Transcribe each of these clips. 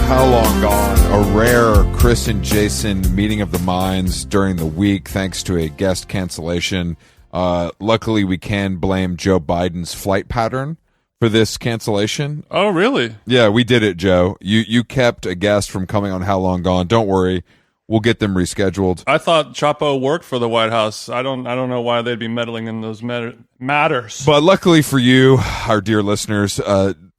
How Long Gone, a rare Chris and Jason meeting of the minds during the week thanks to a guest cancellation. Luckily, we can blame Joe Biden's flight pattern for this cancellation. Oh, really? Yeah, we did it, Joe. You kept a guest from coming on How Long Gone. Don't worry. We'll get them rescheduled. I thought Chapo worked for the White House. I don't know why they'd be meddling in those matters. But luckily for you, our dear listeners,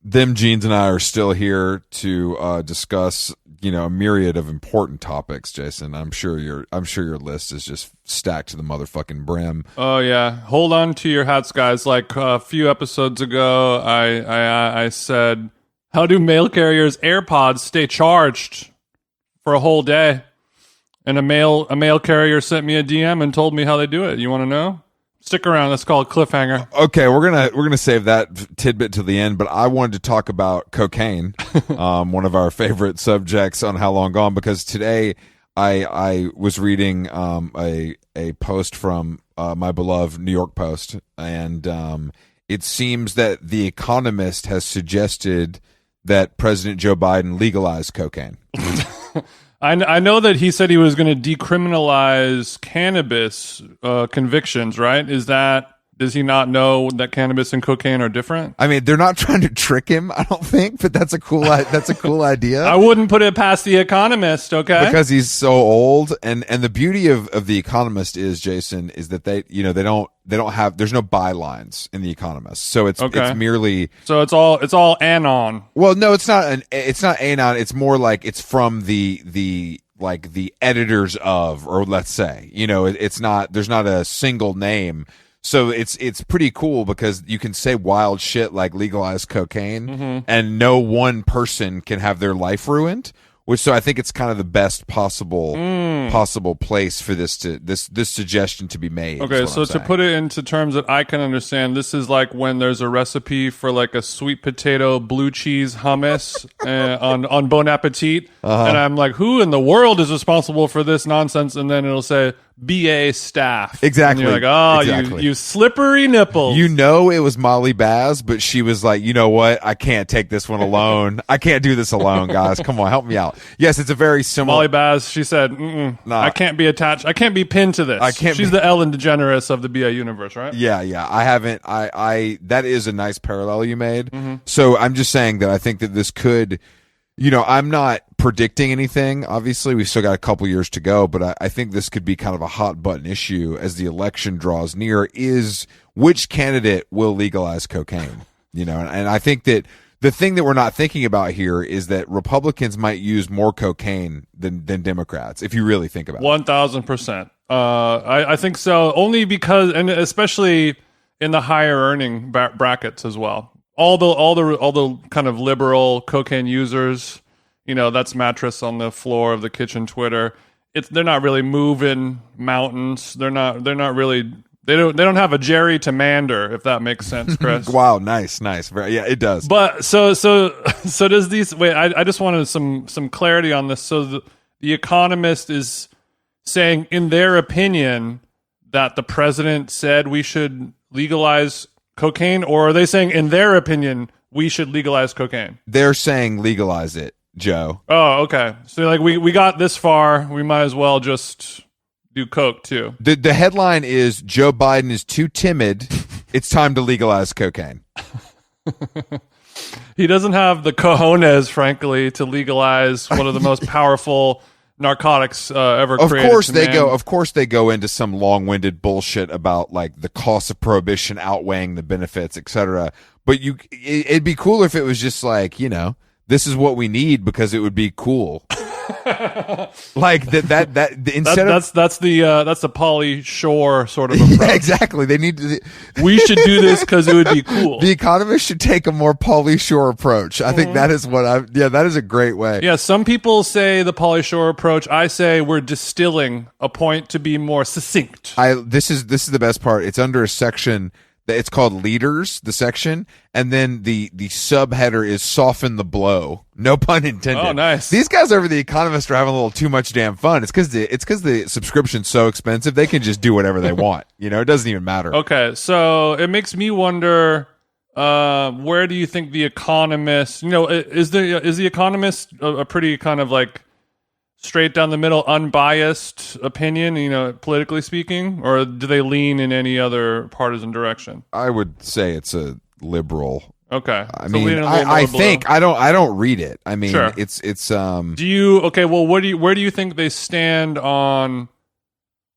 them Jeans and I are still here to discuss, a myriad of important topics. Jason, I'm sure your list is just stacked to the motherfucking brim. Oh yeah, hold on to your hats, guys. Like a few episodes ago, I said, how do mail carriers' AirPods stay charged for a whole day? And a mail carrier sent me a DM and told me how they do it. You want to know? Stick around. That's called cliffhanger. Okay, we're gonna save that tidbit to the end, but I wanted to talk about cocaine, one of our favorite subjects on How Long Gone, because today I was reading a post from my beloved New York Post, and it seems that the Economist has suggested that President Joe Biden legalize cocaine. I know that he said he was going to decriminalize cannabis convictions, right? Does he not know that cannabis and cocaine are different? I mean, they're not trying to trick him, I don't think, but that's a cool idea. I wouldn't put it past the Economist, okay? Because he's so old, and the beauty of the Economist is, Jason, is that they don't have, there's no bylines in the Economist, so it's merely, so it's all anon. Well, no, it's not anon. It's more like it's from the editors of, or let's say, it's not, there's not a single name. So it's pretty cool because you can say wild shit like legalize cocaine, and no one person can have their life ruined. So I think it's kind of the best possible place for this suggestion to be made. Okay, so to put it into terms that I can understand, this is like when there's a recipe for like a sweet potato blue cheese hummus on Bon Appetit, and I'm like, who in the world is responsible for this nonsense? And then it'll say BA staff. Exactly. And you're like, exactly. You slippery nipples. It was Molly Baz, but she was like, you know what? I can't take this one alone. I can't do this alone, guys. Come on, help me out. Yes, it's a very similar. Molly Baz, she said, I can't be attached. I can't be pinned to this. She's the Ellen DeGeneres of the BA universe, right? Yeah. I haven't. That is a nice parallel you made. So I'm just saying that I think that this could. I'm not predicting anything. Obviously, we've still got a couple years to go, but I think this could be kind of a hot button issue as the election draws near, is which candidate will legalize cocaine? And I think that the thing that we're not thinking about here is that Republicans might use more cocaine than Democrats, if you really think about it. 1,000%. I think so, only because, and especially in the higher earning brackets as well. All the kind of liberal cocaine users, that's mattress on the floor of the kitchen Twitter. They're not really moving mountains. They don't have a Jerry to Mander, if that makes sense, Chris. Wow, nice. Yeah, it does. But so does these. Wait, I just wanted some clarity on this. So the Economist is saying, in their opinion, that the president said we should legalize cocaine, or are they saying, in their opinion, we should legalize cocaine? They're saying legalize it, Joe. Oh, okay. So like we got this far, we might as well just do coke too. The headline is Joe Biden is too timid. It's time to legalize cocaine. He doesn't have the cojones, frankly, to legalize one of the most powerful narcotics ever created. Of course they go into some long-winded bullshit about like the cost of prohibition outweighing the benefits, etc. But it'd be cool if it was just like, this is what we need because it would be cool. Like that instead that's the Pauly Shore sort of approach. Yeah, exactly. They need to. We should do this because it would be cool. The Economist should take a more Pauly Shore approach. I think that is that is a great way. Yeah, some people say the Pauly Shore approach. I say we're distilling a point to be more succinct. This is the best part. It's under a section. It's called Leaders, the section, and then the subheader is Soften the Blow. No pun intended. Oh, nice. These guys over The Economist are having a little too much damn fun. It's because the subscription's so expensive, they can just do whatever they want. It doesn't even matter. Okay, so it makes me wonder, where do you think the Economist? Is the Economist a pretty kind of like straight down the middle, unbiased opinion? Politically speaking, or do they lean in any other partisan direction? I would say it's a liberal. Okay. I mean, I think I don't read it. I mean, sure. it's Do you well where do you think they stand on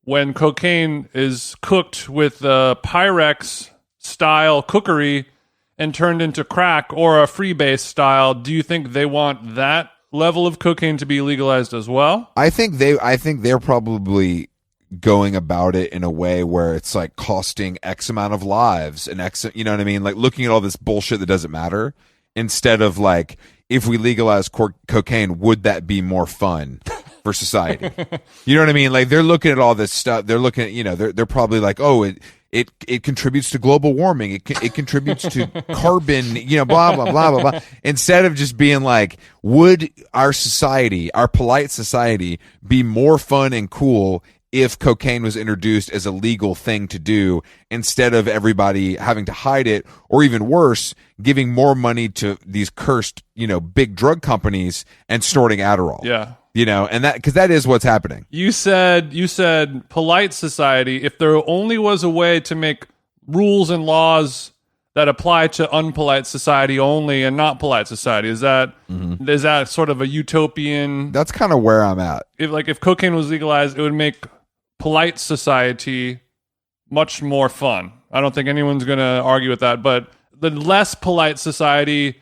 when cocaine is cooked with Pyrex style cookery and turned into crack or a freebase style? Do you think they want that level of cocaine to be legalized as well? I think they're probably going about it in a way where it's like costing X amount of lives and X, you know what I mean? Like looking at all this bullshit that doesn't matter instead of like, if we legalize cocaine, would that be more fun for society? You know what I mean? Like they're looking at all this stuff. They're looking at, they're probably like, oh, it contributes to global warming. It contributes to carbon, blah, blah, blah, blah, blah. Instead of just being like, would our society, our polite society, be more fun and cool if cocaine was introduced as a legal thing to do instead of everybody having to hide it, or even worse, giving more money to these cursed, big drug companies and snorting Adderall. Yeah. And that, because that is what's happening. You said polite society. If there only was a way to make rules and laws that apply to unpolite society only and not polite society, is that sort of a utopian? That's kind of where I'm at. If cocaine was legalized, it would make polite society much more fun. I don't think anyone's going to argue with that. But the less polite society,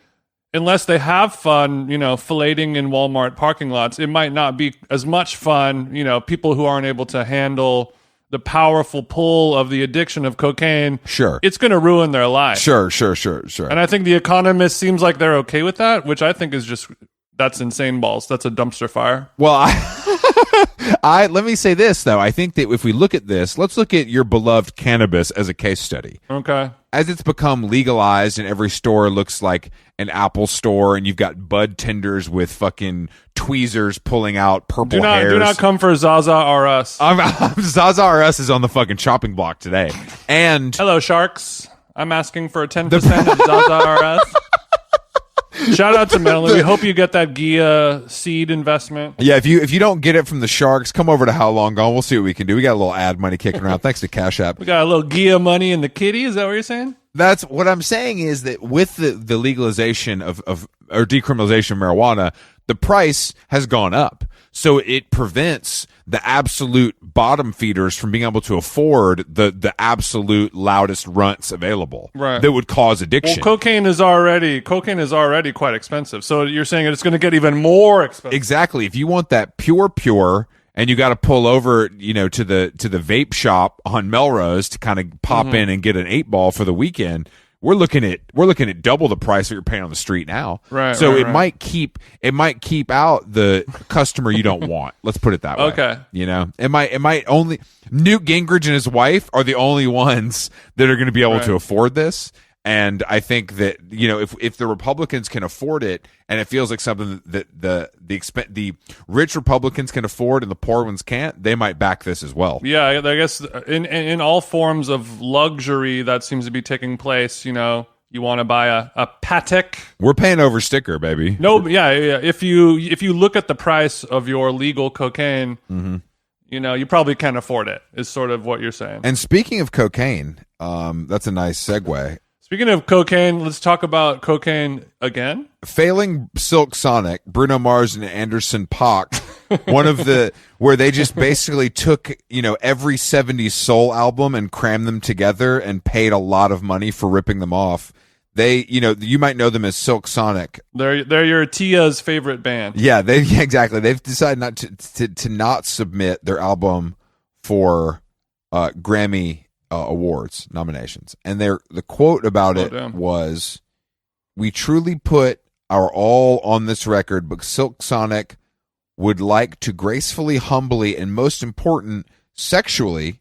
unless they have fun, filleting in Walmart parking lots, it might not be as much fun. People who aren't able to handle the powerful pull of the addiction of cocaine. Sure. It's going to ruin their life. Sure. And I think the Economist seems like they're okay with that, which I think is just, that's insane balls. That's a dumpster fire. Well, let me say this, though. I think that if we look at this, let's look at your beloved cannabis as a case study. Okay. As it's become legalized and every store looks like an Apple store and you've got bud tenders with fucking tweezers pulling out purple hairs. Do not come for Zaza R Us. Zaza R Us is on the fucking chopping block today. And hello, sharks. I'm asking for 10% of Zaza R Us. Shout out to Melanie. We hope you get that Ghia seed investment. Yeah, if you don't get it from the Sharks, come over to How Long Gone. We'll see what we can do. We got a little ad money kicking around. Thanks to Cash App. We got a little Ghia money in the kitty. Is that what you're saying? That's what I'm saying, is that with the legalization of or decriminalization of marijuana, the price has gone up. So it prevents the absolute bottom feeders from being able to afford the absolute loudest runts available, right, that would cause addiction. Well, cocaine is already quite expensive. So you're saying it's going to get even more expensive. Exactly. If you want that pure, and you got to pull over, to the vape shop on Melrose to kind of pop in and get an 8-ball for the weekend, we're looking at double the price that you're paying on the street now. Right. So right, might keep out the customer you don't want. Let's put it that way. Okay. It might only Newt Gingrich and his wife are the only ones that are going to be able to afford this. And I think that, if the Republicans can afford it, and it feels like something that the rich Republicans can afford and the poor ones can't, they might back this as well. Yeah, I guess in all forms of luxury that seems to be taking place, you want to buy a Patek. We're paying over sticker, baby. No, yeah. If you look at the price of your legal cocaine, you probably can't afford it, is sort of what you're saying. And speaking of cocaine, that's a nice segue. Speaking of cocaine, let's talk about cocaine again. Failing Silk Sonic, Bruno Mars and Anderson .Paak, where they just basically took, every 70s soul album and crammed them together and paid a lot of money for ripping them off. They, you might know them as Silk Sonic. They're your Tia's favorite band. Yeah, exactly. They've decided not to not submit their album for Grammy awards nominations, and the quote about it was, "We truly put our all on this record, but Silk Sonic would like to gracefully, humbly, and most important, sexually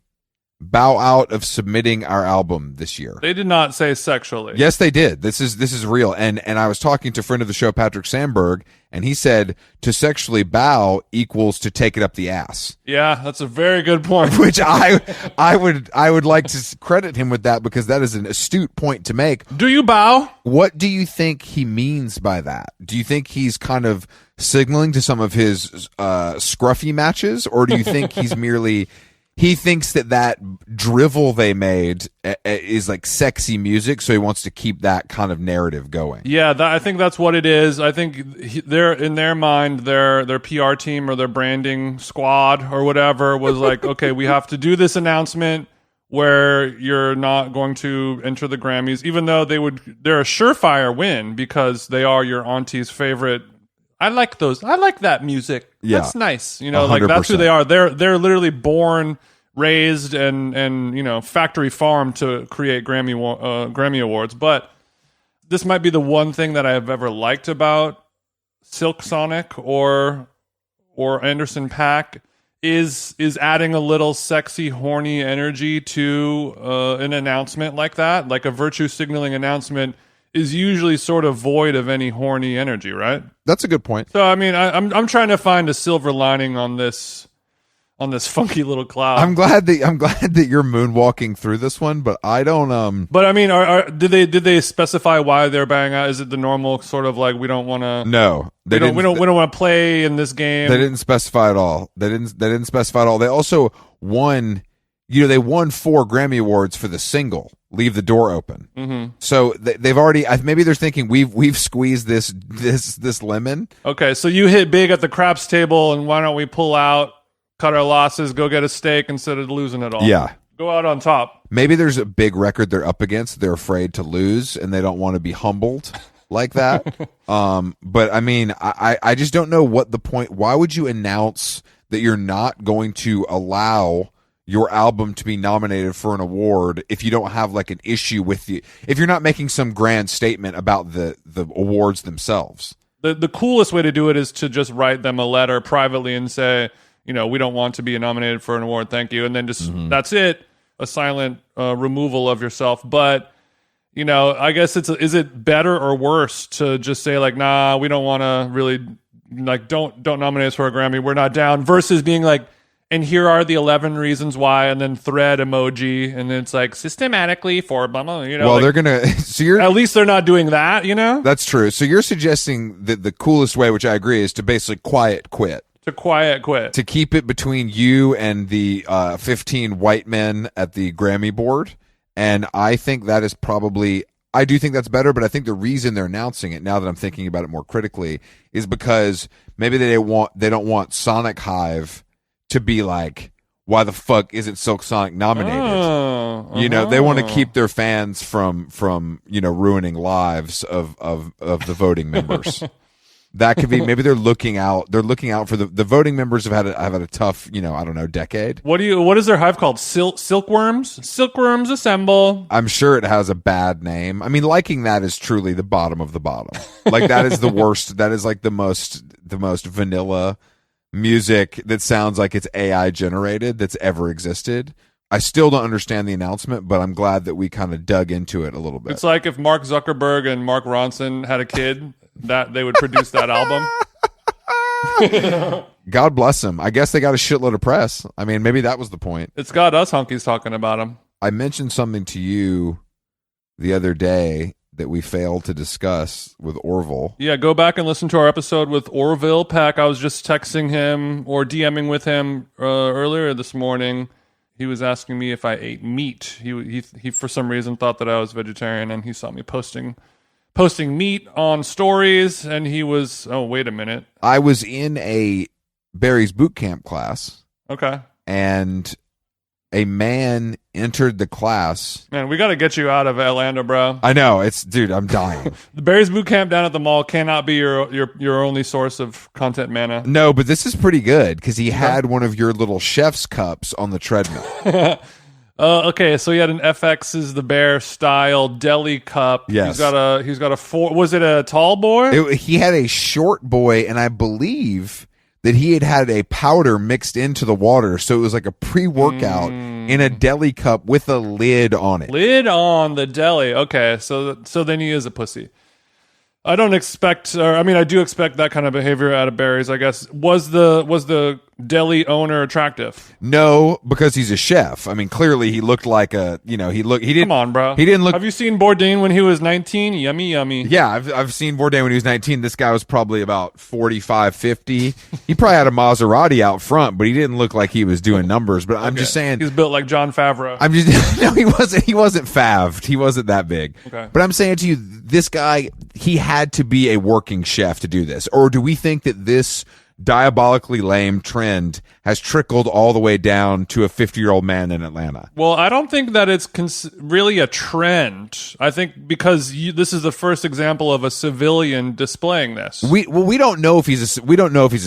bow out of submitting our album this year. They did not say sexually. Yes, they did. This is real. And I was talking to a friend of the show, Patrick Sandberg, and he said to sexually bow equals to take it up the ass. Yeah, that's a very good point. Which I would like to credit him with that, because that is an astute point to make. Do you bow? What do you think he means by that? Do you think he's kind of signaling to some of his scruffy matches, or do you think he's merely he thinks that drivel they made is like sexy music, so he wants to keep that kind of narrative going? Yeah, I think that's what it is. I think they're in their mind, their PR team or their branding squad or whatever was like, okay, we have to do this announcement where you're not going to enter the Grammys, even though they're a surefire win because they are your auntie's favorite. I like those. I like that music. Yeah. That's nice. You know, 100%. like that's who they are. They're literally born, raised, and factory farmed to create Grammy awards. But this might be the one thing that I've ever liked about Silk Sonic or Anderson .Paak is adding a little sexy, horny energy to an announcement like that. Like a virtue signaling announcement is usually sort of void of any horny energy, right? That's a good point. So I mean, I'm trying to find a silver lining on this funky little cloud. I'm glad that you're moonwalking through this one, but I don't. But I mean, did they specify why they're banging out? Is it the normal sort of like we don't want to? No, we don't want to play in this game. They didn't specify at all. They didn't specify at all. They also won. They won 4 Grammy awards for the single "Leave the Door Open." Mm-hmm. So they've already. Maybe they're thinking we've squeezed this lemon. Okay, so you hit big at the craps table, and why don't we pull out, cut our losses, go get a steak instead of losing it all? Yeah, go out on top. Maybe there's a big record they're up against. They're afraid to lose, and they don't want to be humbled like that. But I mean, I just don't know what the point. Why would you announce that you're not going to allow your album to be nominated for an award if you don't have like an issue with if you're not making some grand statement about the awards themselves? The coolest way to do it is to just write them a letter privately and say, we don't want to be nominated for an award, thank you, and then just that's it, a silent removal of yourself. But I guess is it better or worse to just say like, nah, we don't want to really, like, don't nominate us for a Grammy, we're not down, versus being like, and here are the 11 reasons why, and then thread emoji, and then it's like systematically for blah blah. Well, like, they're gonna. So you're at least they're not doing that. That's true. So you're suggesting that the coolest way, which I agree, is to basically quiet quit. To keep it between you and the 15 white men at the Grammy board, and I think that is probably. I do think that's better, but I think the reason they're announcing it, now that I'm thinking about it more critically, is because maybe they don't want Sonic Hive to be like, why the fuck isn't Silk Sonic nominated? They want to keep their fans from ruining lives of the voting members. That could be, maybe they're looking out for the voting members have had a tough, decade. What is their hive called? Silkworms? Silkworms assemble. I'm sure it has a bad name. I mean, liking that is truly the bottom of the bottom. Like, that is the worst. That is like the most vanilla music that sounds like it's AI generated that's ever existed. I still don't understand the announcement, but I'm glad that we kind of dug into it a little bit. It's like if Mark Zuckerberg and Mark Ronson had a kid, that they would produce that album. God bless them. I guess they got a shitload of press. I mean, maybe that was the point. It's got us hunkies talking about them. I mentioned something to you the other day that we failed to discuss with Orville. Yeah, go back and listen to our episode with Orville Peck. I was just texting him or DMing with him earlier this morning. He was asking me if I ate meat. He for some reason thought that I was vegetarian, and he saw me posting meat on stories, and he was, oh, wait a minute. I was in a Barry's boot camp class. Okay. And a man entered the class. Man, we got to get you out of Atlanta, bro. I know. Dude, I'm dying. The Barry's boot camp down at the mall cannot be your only source of content mana. No, but this is pretty good because he had one of your little chef's cups on the treadmill. Okay, so he had an FX's The Bear style deli cup. Yes. He's got a four. Was it a tall boy? He had a short boy, and I believe that he had a powder mixed into the water, so it was like a pre-workout in a deli cup with a lid on it. Lid on the deli. Okay, so then he is a pussy. I don't expect, or I mean, I do expect that kind of behavior out of Barry's, I guess. Was the deli owner attractive? No, because he's a chef. I mean, clearly he looked like he didn't. Come on, bro. He didn't look. Have you seen Bourdain when he was 19? Yummy, yummy. Yeah, I've seen Bourdain when he was 19. This guy was probably about 45, 50. He probably had a Maserati out front, but he didn't look like he was doing numbers. But I'm just saying. He's built like John Favreau. No, he wasn't favved. He wasn't that big. Okay. But I'm saying to you, this guy, he had to be a working chef to do this. Or do we think that this diabolically lame trend has trickled all the way down to a 50-year-old man in Atlanta? Well, I don't think that it's really a trend. I think because this is the first example of a civilian displaying this. We don't know if he's a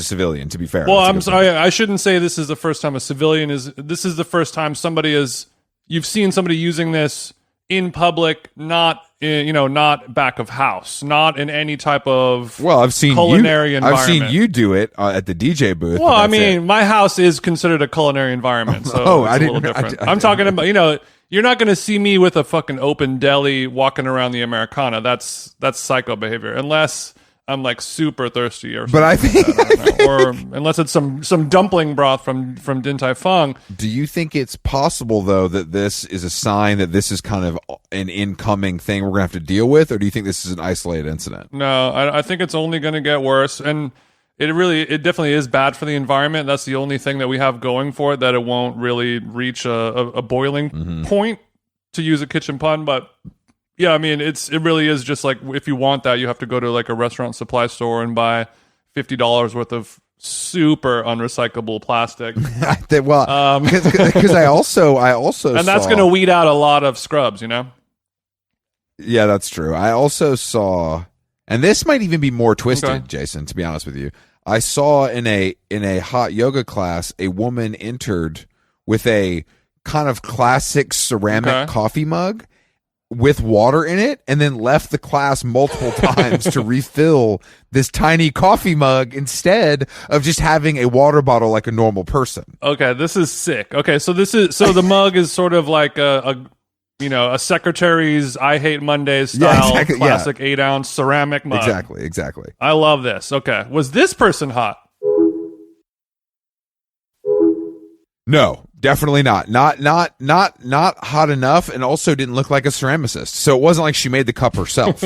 civilian, to be fair. Well, I'm sorry. I shouldn't say this is the first time a civilian is. This is the first time you've seen somebody using this in public, not back of house, not in any type of culinary environment. I've seen you do it at the DJ booth. Well, I mean, my house is considered a culinary environment, so it's a little different. I'm talking about, you're not going to see me with a fucking open deli walking around the Americana. That's psycho behavior, unless I'm like super thirsty or something. But I think, or unless it's some dumpling broth from Din Tai Fung. Do you think it's possible though that this is a sign that this is kind of an incoming thing we're gonna have to deal with, or do you think this is an isolated incident? No, I think it's only going to get worse, and it definitely is bad for the environment. That's the only thing that we have going for it, that it won't really reach a boiling point, to use a kitchen pun, but. Yeah, I mean, it really is just like, if you want that, you have to go to like a restaurant supply store and buy $50 worth of super unrecyclable plastic. Well, because I also and that's going to weed out a lot of scrubs, Yeah, that's true. I also saw, and this might even be more twisted, Jason, to be honest with you. I saw in a hot yoga class, a woman entered with a kind of classic ceramic coffee mug with water in it, and then left the class multiple times to refill this tiny coffee mug instead of just having a water bottle like a normal person. Okay, this is sick. Okay, so the mug is sort of like a secretary's I Hate Mondays style classic 8-ounce ceramic mug. Exactly. I love this. Okay, was this person hot? No, definitely not. Not hot enough, and also didn't look like a ceramicist. So it wasn't like she made the cup herself,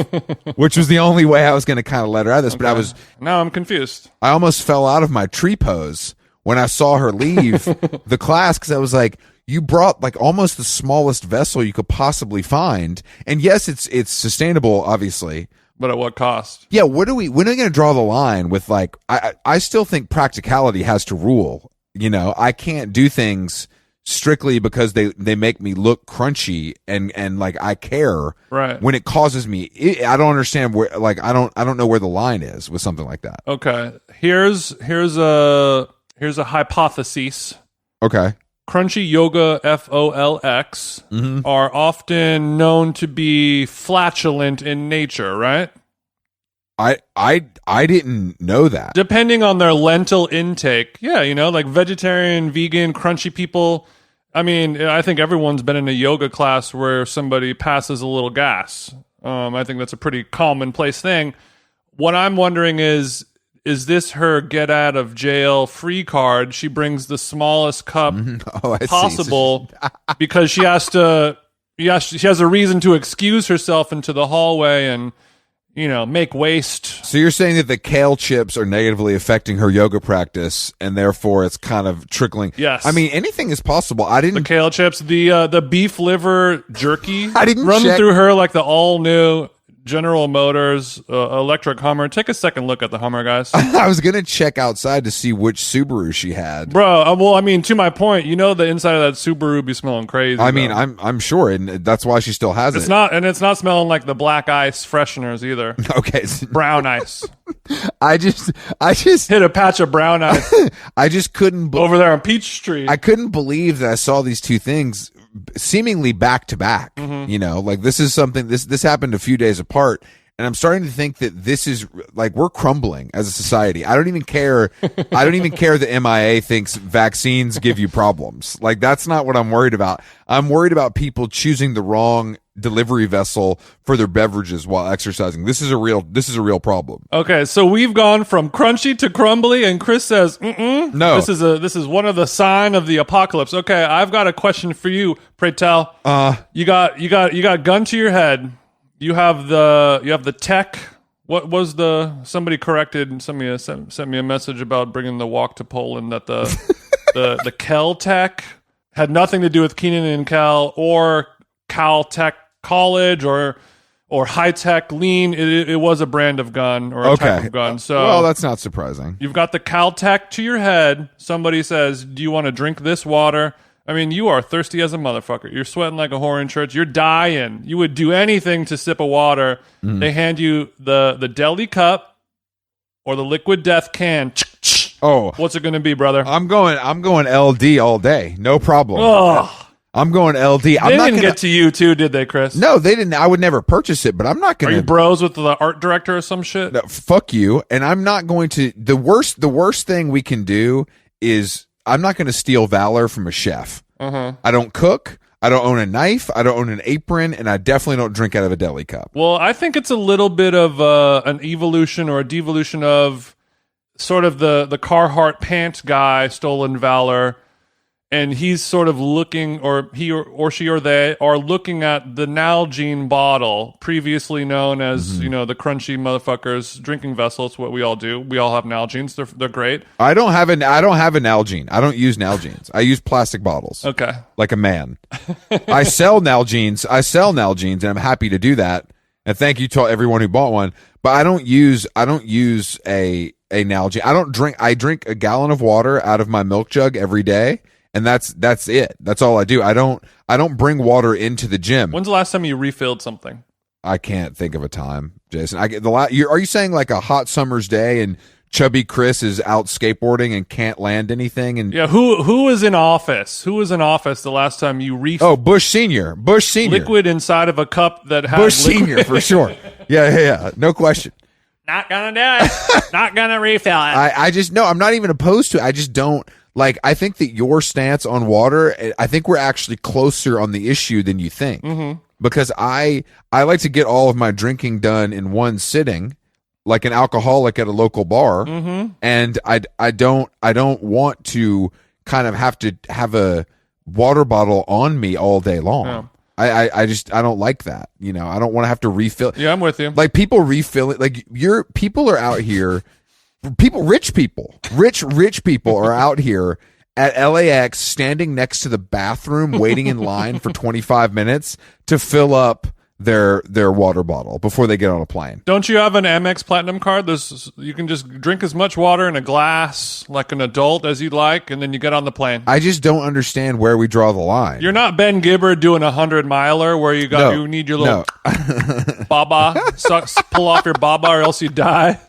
which was the only way I was going to kind of let her out of this. Okay. But now I'm confused. I almost fell out of my tree pose when I saw her leave the class, because I was like, you brought like almost the smallest vessel you could possibly find. And yes, it's sustainable, obviously. But at what cost? Yeah, when are we going to draw the line with, like, I still think practicality has to rule. I can't do things strictly because they make me look crunchy and like I care. Right. When it causes me, I don't understand where, like, I don't know where the line is with something like that. Okay. Here's a hypothesis. Okay. Crunchy yoga FOLX are often known to be flatulent in nature, right? I didn't know that. Depending on their lentil intake. Yeah, like vegetarian, vegan, crunchy people. I mean, I think everyone's been in a yoga class where somebody passes a little gas. I think that's a pretty commonplace thing. What I'm wondering is this her get out of jail free card? She brings the smallest cup possible because she has a reason to excuse herself into the hallway and make waste. So you're saying that the kale chips are negatively affecting her yoga practice, and therefore it's kind of trickling. Yes. I mean, anything is possible. The kale chips, the beef liver jerky. I didn't run check. Through her like the all new General Motors electric Hummer. Take a second look at the Hummer, guys. I was going to check outside to see which Subaru she had. Bro, well, I mean, to my point, the inside of that Subaru be smelling crazy. I mean, I'm sure, and that's why she still has it. It's not smelling like the black ice fresheners either. Okay. Brown ice. I just hit a patch of brown ice. I just couldn't over there on Peach Street. I couldn't believe that I saw these two things seemingly back to back. Like this is something, this happened a few days apart, And I'm starting to think that this is like we're crumbling as a society. I don't even care. I don't even care that M.I.A. thinks vaccines give you problems. Like that's not what I'm worried about. I'm worried about people choosing the wrong delivery vessel for their beverages while exercising. This is a real problem. Okay, so we've gone from crunchy to crumbly, and Chris says, No. This is one of the sign of the apocalypse. Okay, I've got a question for you, pray tell. You got gun to your head. You have the tech. What was somebody corrected and sent me a message about bringing the walk to Poland that the Kel Tech had nothing to do with Keenan and Kel or Cal Tech College or high tech lean. It was a brand of gun or a type of gun. So well, that's not surprising. You've got the Cal Tech to your head. Somebody says, "Do you want to drink this water?" I mean, you are thirsty as a motherfucker. You're sweating like a whore in church. You're dying. You would do anything to sip of water. They hand you the deli cup or the liquid death can. Oh, what's it going to be, brother? I'm going LD all day. No problem. Ugh. I'm going LD. They didn't get to you too, did they, Chris? No, they didn't. I would never purchase it, but I'm not going to. Are you bros with the art director or some shit? No, fuck you. And I'm not going to. The worst thing we can do is I'm not going to steal valor from a chef. I don't cook. I don't own a knife. I don't own an apron, and I definitely don't drink out of a deli cup. Well, I think it's a little bit of an evolution or a devolution of sort of the Carhartt pant guy, stolen valor. And he's sort of looking, or he or she or they are looking at the Nalgene bottle, previously known as the crunchy motherfuckers drinking vessel. It's what we all do. We all have Nalgenes. They're great. I don't have a Nalgene. I don't use Nalgenes. I use plastic bottles. Okay, like a man. I sell Nalgenes. and I'm happy to do that. And thank you to everyone who bought one. But I don't use a Nalgene. I drink a gallon of water out of my milk jug every day. And that's it. That's all I do. I don't bring water into the gym. When's the last time you refilled something? I can't think of a time, Jason. Are you saying like a hot summer's day and chubby Chris is out skateboarding and can't land anything? And yeah, who was in office? Who was in office the last time you refilled? Oh, Bush Senior. Liquid inside of a cup that had Bush Senior for sure. Yeah. No question. Not gonna do it. Not gonna refill it. I just no. I'm not even opposed to it. I just don't. Like, I think that your stance on water, I think we're actually closer on the issue than you think. Because I like to get all of my drinking done in one sitting, like an alcoholic at a local bar. And I don't want to kind of have to have a water bottle on me all day long. Yeah. I don't like that. I don't want to have to refill. Yeah, I'm with you. Like people refill it. Like people are out here. Rich people are out here at LAX standing next to the bathroom waiting in line for 25 minutes to fill up their water bottle before they get on a plane. Don't you have an Amex Platinum card? You can just drink as much water in a glass like an adult as you'd like, and then you get on the plane. I just don't understand where we draw the line. You're not Ben Gibbard doing 100-miler where you need your little baba, pull off your baba or else you die.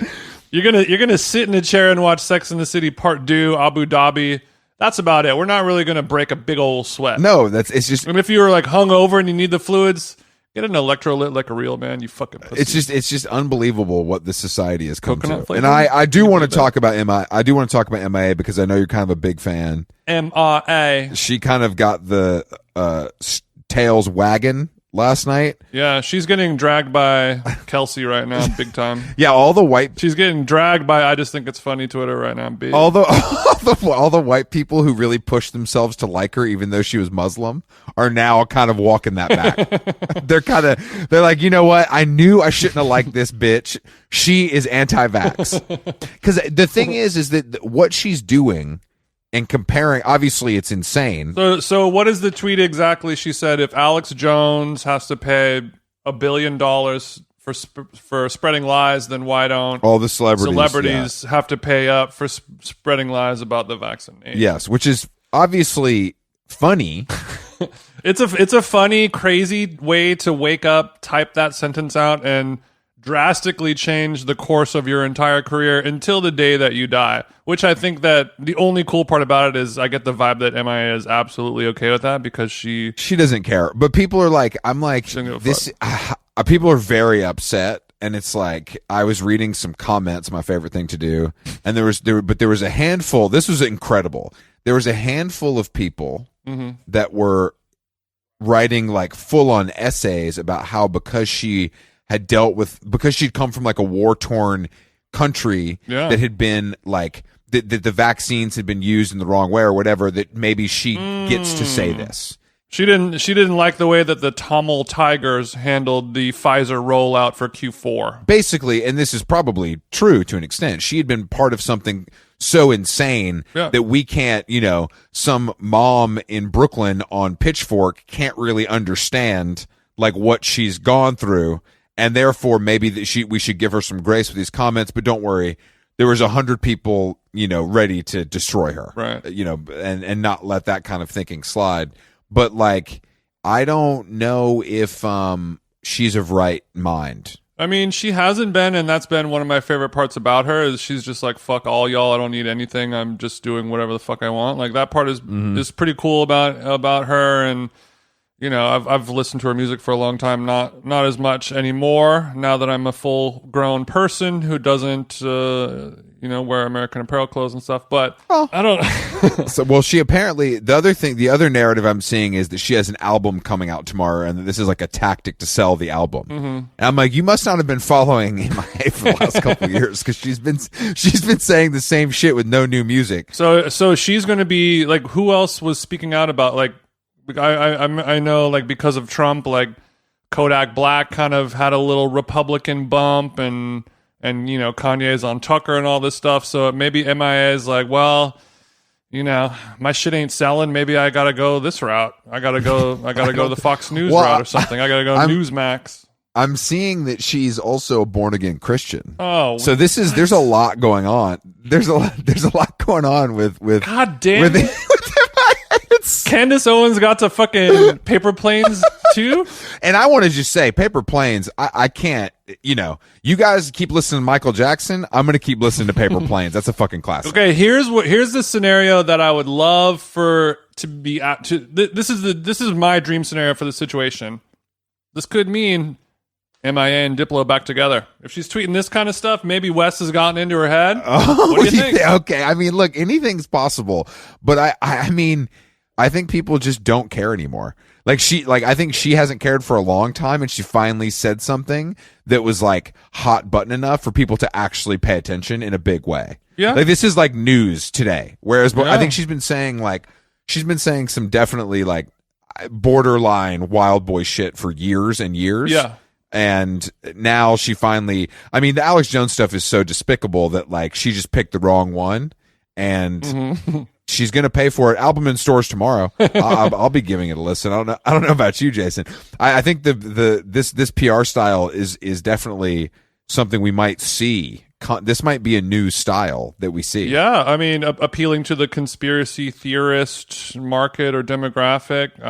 You're gonna sit in a chair and watch Sex and the City Part 2, Abu Dhabi. That's about it. We're not really gonna break a big old sweat. No, it's just. And if you were like hungover and you need the fluids, get an electrolyte like a real man. You fucking pussy. It's just unbelievable what this society has come Coconut to. flavor? And I do want to talk about M.I.A. I do want to talk about M.I.A. because I know you're kind of a big fan. M.I.A. She kind of got the tails wagging last night. Yeah, she's getting dragged by Kelsey right now, big time. Yeah, all the white. She's getting dragged by I just think it's funny Twitter right now. Big. All the white people who really pushed themselves to like her, even though she was Muslim, are now kind of walking that back. They're like, you know what? I knew I shouldn't have liked this bitch. She is anti-vax. Because the thing is that what she's doing. And comparing, obviously, it's insane. So what is the tweet exactly? She said, if Alex Jones has to pay $1 billion for spreading lies, then why don't all the celebrities have to pay up for spreading lies about the vaccination? Yes, which is obviously funny. It's a funny, crazy way to wake up, type that sentence out, and drastically change the course of your entire career until the day that you die. Which I think that the only cool part about it is I get the vibe that M.I.A. is absolutely okay with that because she doesn't care. But people are like, I'm like, this. People are very upset and it's like I was reading some comments, my favorite thing to do, and there was a handful. This was incredible. There was a handful of people that were writing like full on essays about how because she'd come from like a war torn country that had been like that the vaccines had been used in the wrong way or whatever, that maybe she gets to say this. She didn't like the way that the Tamil Tigers handled the Pfizer rollout for Q4. Basically, and this is probably true to an extent, she had been part of something so insane that we can't, some mom in Brooklyn on Pitchfork can't really understand like what she's gone through, and therefore maybe we should give her some grace with these comments. But don't worry, there was 100 people, ready to destroy her, right? And not let that kind of thinking slide. But like, I don't know if she's of right mind. I mean, she hasn't been, and that's been one of my favorite parts about her, is she's just like, fuck all y'all, I don't need anything, I'm just doing whatever the fuck I want. Like, that part is pretty cool about her. And I've listened to her music for a long time, not as much anymore now that I'm a full grown person who doesn't wear American Apparel clothes and stuff. But I don't she apparently, the other narrative I'm seeing is that she has an album coming out tomorrow, and that this is like a tactic to sell the album. And I'm like, you must not have been following M.I.A. for the last couple of years, because she's been saying the same shit with no new music. So she's going to be like, who else was speaking out about, like, I know, like, because of Trump, like Kodak Black kind of had a little Republican bump, and Kanye's on Tucker and all this stuff. So maybe M.I.A. is like, well, my shit ain't selling. Maybe I gotta go this route. I gotta go the Fox News route or something. I gotta go Newsmax. I'm seeing that she's also a born again Christian. Oh, so there's a lot going on. There's a lot going on with God damn it. Candace Owens got to fucking Paper Planes too. And I want to just say, Paper Planes, I can't, you guys keep listening to Michael Jackson, I'm going to keep listening to Paper Planes. That's a fucking classic. Okay, here's the scenario that I would love to be at. This is my dream scenario for the situation. This could mean M.I.A. and Diplo back together. If she's tweeting this kind of stuff, maybe Wes has gotten into her head. Oh, what do you think? Okay, I mean, look, anything's possible, but I mean, I think people just don't care anymore. I think she hasn't cared for a long time, and she finally said something that was like hot button enough for people to actually pay attention in a big way. Yeah. Like, this is like news today. Whereas I think she's been saying some definitely like borderline wild boy shit for years and years. Yeah. And now she finally, I mean, the Alex Jones stuff is so despicable that like she just picked the wrong one, and she's going to pay for it. Album in stores tomorrow. I'll be giving it a listen. I don't know about you, Jason. I think this PR style is definitely something we might see. This might be a new style that we see. Yeah, I mean, appealing to the conspiracy theorist market or demographic.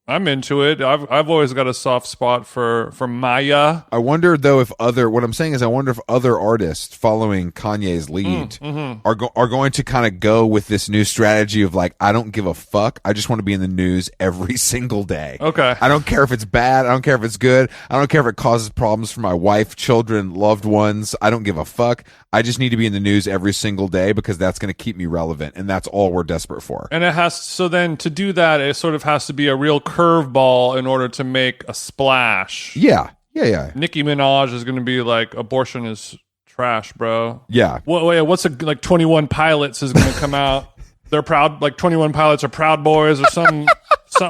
I'm into it. I've always got a soft spot for M.I.A. I wonder though if what I'm saying is I wonder if other artists following Kanye's lead are going to kind of go with this new strategy of like, I don't give a fuck. I just want to be in the news every single day. Okay. I don't care if it's bad. I don't care if it's good. I don't care if it causes problems for my wife, children, loved ones. I don't give a fuck. I just need to be in the news every single day because that's going to keep me relevant, and that's all we're desperate for. And then to do that, it sort of has to be a real curveball in order to make a splash. Yeah. Nicki Minaj is going to be like, abortion is trash, bro. Yeah. What's 21 Pilots is going to come out? They're proud, like 21 Pilots are Proud Boys or something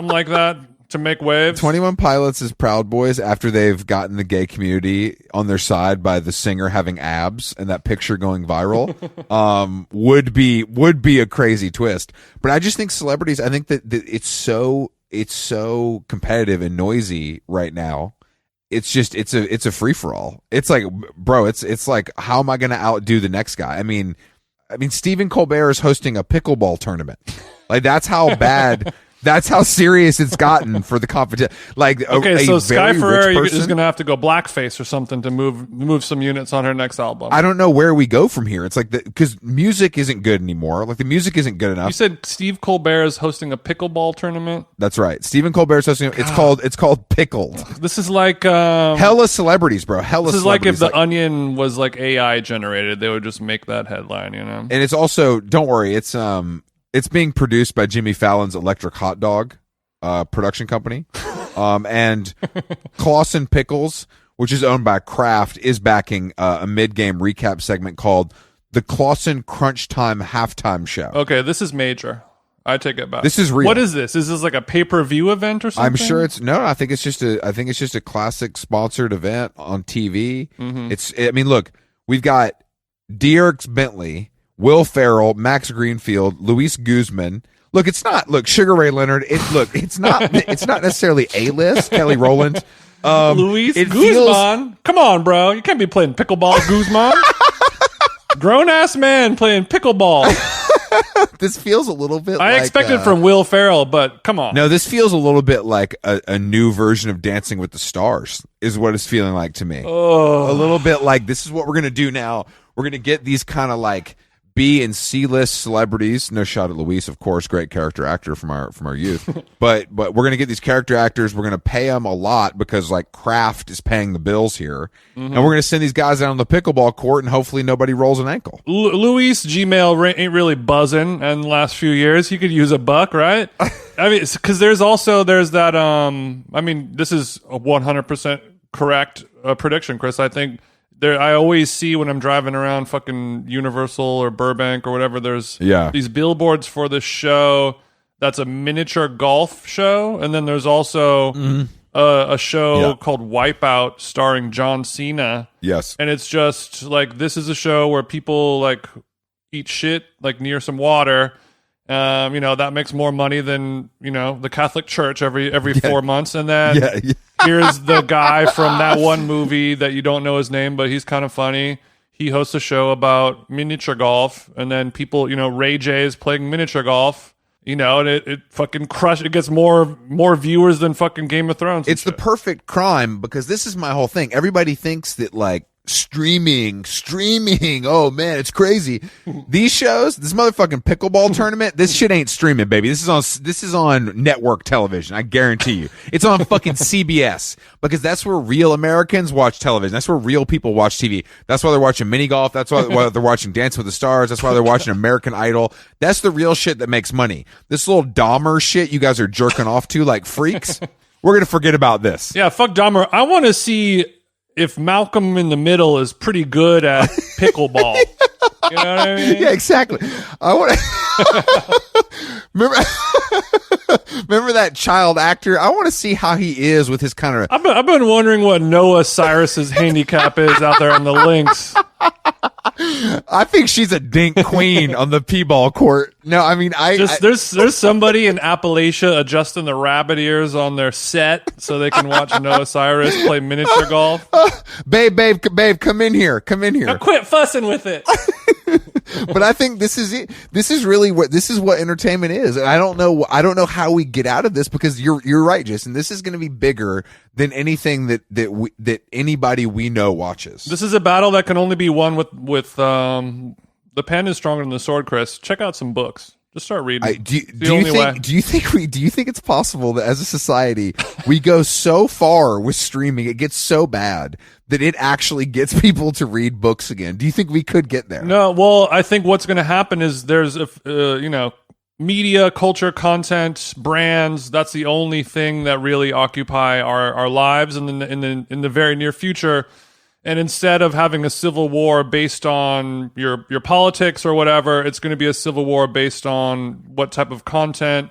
like that to make waves. 21 Pilots is Proud Boys after they've gotten the gay community on their side by the singer having abs and that picture going viral. Would be a crazy twist. But I just think celebrities, I think that it's so competitive and noisy right now. It's a free for all. It's like, bro, it's like, how am I going to outdo the next guy? I mean, Stephen Colbert is hosting a pickleball tournament. Like, that's how bad That's how serious it's gotten for the competition. Like, okay, so Sky very Ferrari rich person, is going to have to go blackface or something to move some units on her next album. I don't know where we go from here. It's like because music isn't good anymore. Like the music isn't good enough. You said Steve Colbert is hosting a pickleball tournament. That's right. Stephen Colbert's hosting. It's called Pickled. This is like hella celebrities, bro. This is like if The Onion was like AI generated, they would just make that headline, you know. And it's also, don't worry, it's being produced by Jimmy Fallon's Electric Hot Dog production company. And Clausen Pickles, which is owned by Kraft, is backing a mid-game recap segment called the Clausen Crunch Time Halftime Show. Okay, this is major. I take it back. This is real. What is this? Is this like a pay-per-view event or something? I'm sure it's no. I think it's just a classic sponsored event on TV. I mean, look, we've got Dierks Bentley, Will Ferrell, Max Greenfield, Luis Guzman. Look, Sugar Ray Leonard. It's not necessarily A-list. Kelly Rowland, Luis Guzman. Come on, bro, you can't be playing pickleball, Guzman. Grown ass man playing pickleball. This feels a little bit. I expected from Will Ferrell, but come on. No, this feels a little bit like a new version of Dancing with the Stars. Is what it's feeling like to me. Oh. A little bit like this is what we're gonna do now. We're gonna get these kind of like B and C list celebrities. No shot at Luis, of course, great character actor from our youth. but we're gonna get these character actors. We're gonna pay them a lot because like Kraft is paying the bills here, and we're gonna send these guys out on the pickleball court, and hopefully nobody rolls an ankle. Luis Gmail ain't really buzzing in the last few years. He could use a buck, right? I mean, because there's that. I mean, this is a 100% correct prediction, Chris. I think. I always see when I'm driving around fucking Universal or Burbank or whatever, there's these billboards for this show that's a miniature golf show. And then there's also a show called Wipeout starring John Cena. Yes. And it's just like, this is a show where people like eat shit like near some water. You know, that makes more money than, you know, the Catholic Church every 4 months. And then here's the guy from that one movie that you don't know his name, but he's kind of funny. He hosts a show about miniature golf, and then people, you know, Ray J is playing miniature golf, you know, and it fucking it gets more viewers than fucking Game of Thrones. It's the perfect crime because this is my whole thing. Everybody thinks that like streaming, oh man, it's crazy. These shows, this motherfucking pickleball tournament, this shit ain't streaming, baby. This is on network television. I guarantee you. It's on fucking CBS because that's where real Americans watch television. That's where real people watch TV. That's why they're watching mini golf. That's why they're watching Dance with the Stars. That's why they're watching American Idol. That's the real shit that makes money. This little Dahmer shit you guys are jerking off to like freaks. We're going to forget about this. Yeah, fuck Dahmer. I want to see if Malcolm in the Middle is pretty good at pickleball. You know what I mean? Yeah, exactly. I want to remember that child actor. I want to see how he is with his kind of. I've been wondering what Noah Cyrus's handicap is out there on the links. I think she's a dink queen on the p-ball court. No, I mean, there's somebody in Appalachia adjusting the rabbit ears on their set so they can watch Noah Cyrus play miniature golf. Babe, come in here. Now quit fussing with it. But I think this is it. This is what entertainment is. And I don't know how we get out of this because you're right, Jason. This is going to be bigger than anything that anybody we know watches. This is a battle that can only be won with the pen is stronger than the sword, Chris. Check out some books. Just start reading. Do you think it's possible that as a society we go so far with streaming, it gets so bad that it actually gets people to read books again? Do you think we could get there? No. Well, I think what's going to happen is there's media, culture, content, brands. That's the only thing that really occupy our lives in the very near future. And instead of having a civil war based on your politics or whatever, it's going to be a civil war based on what type of content,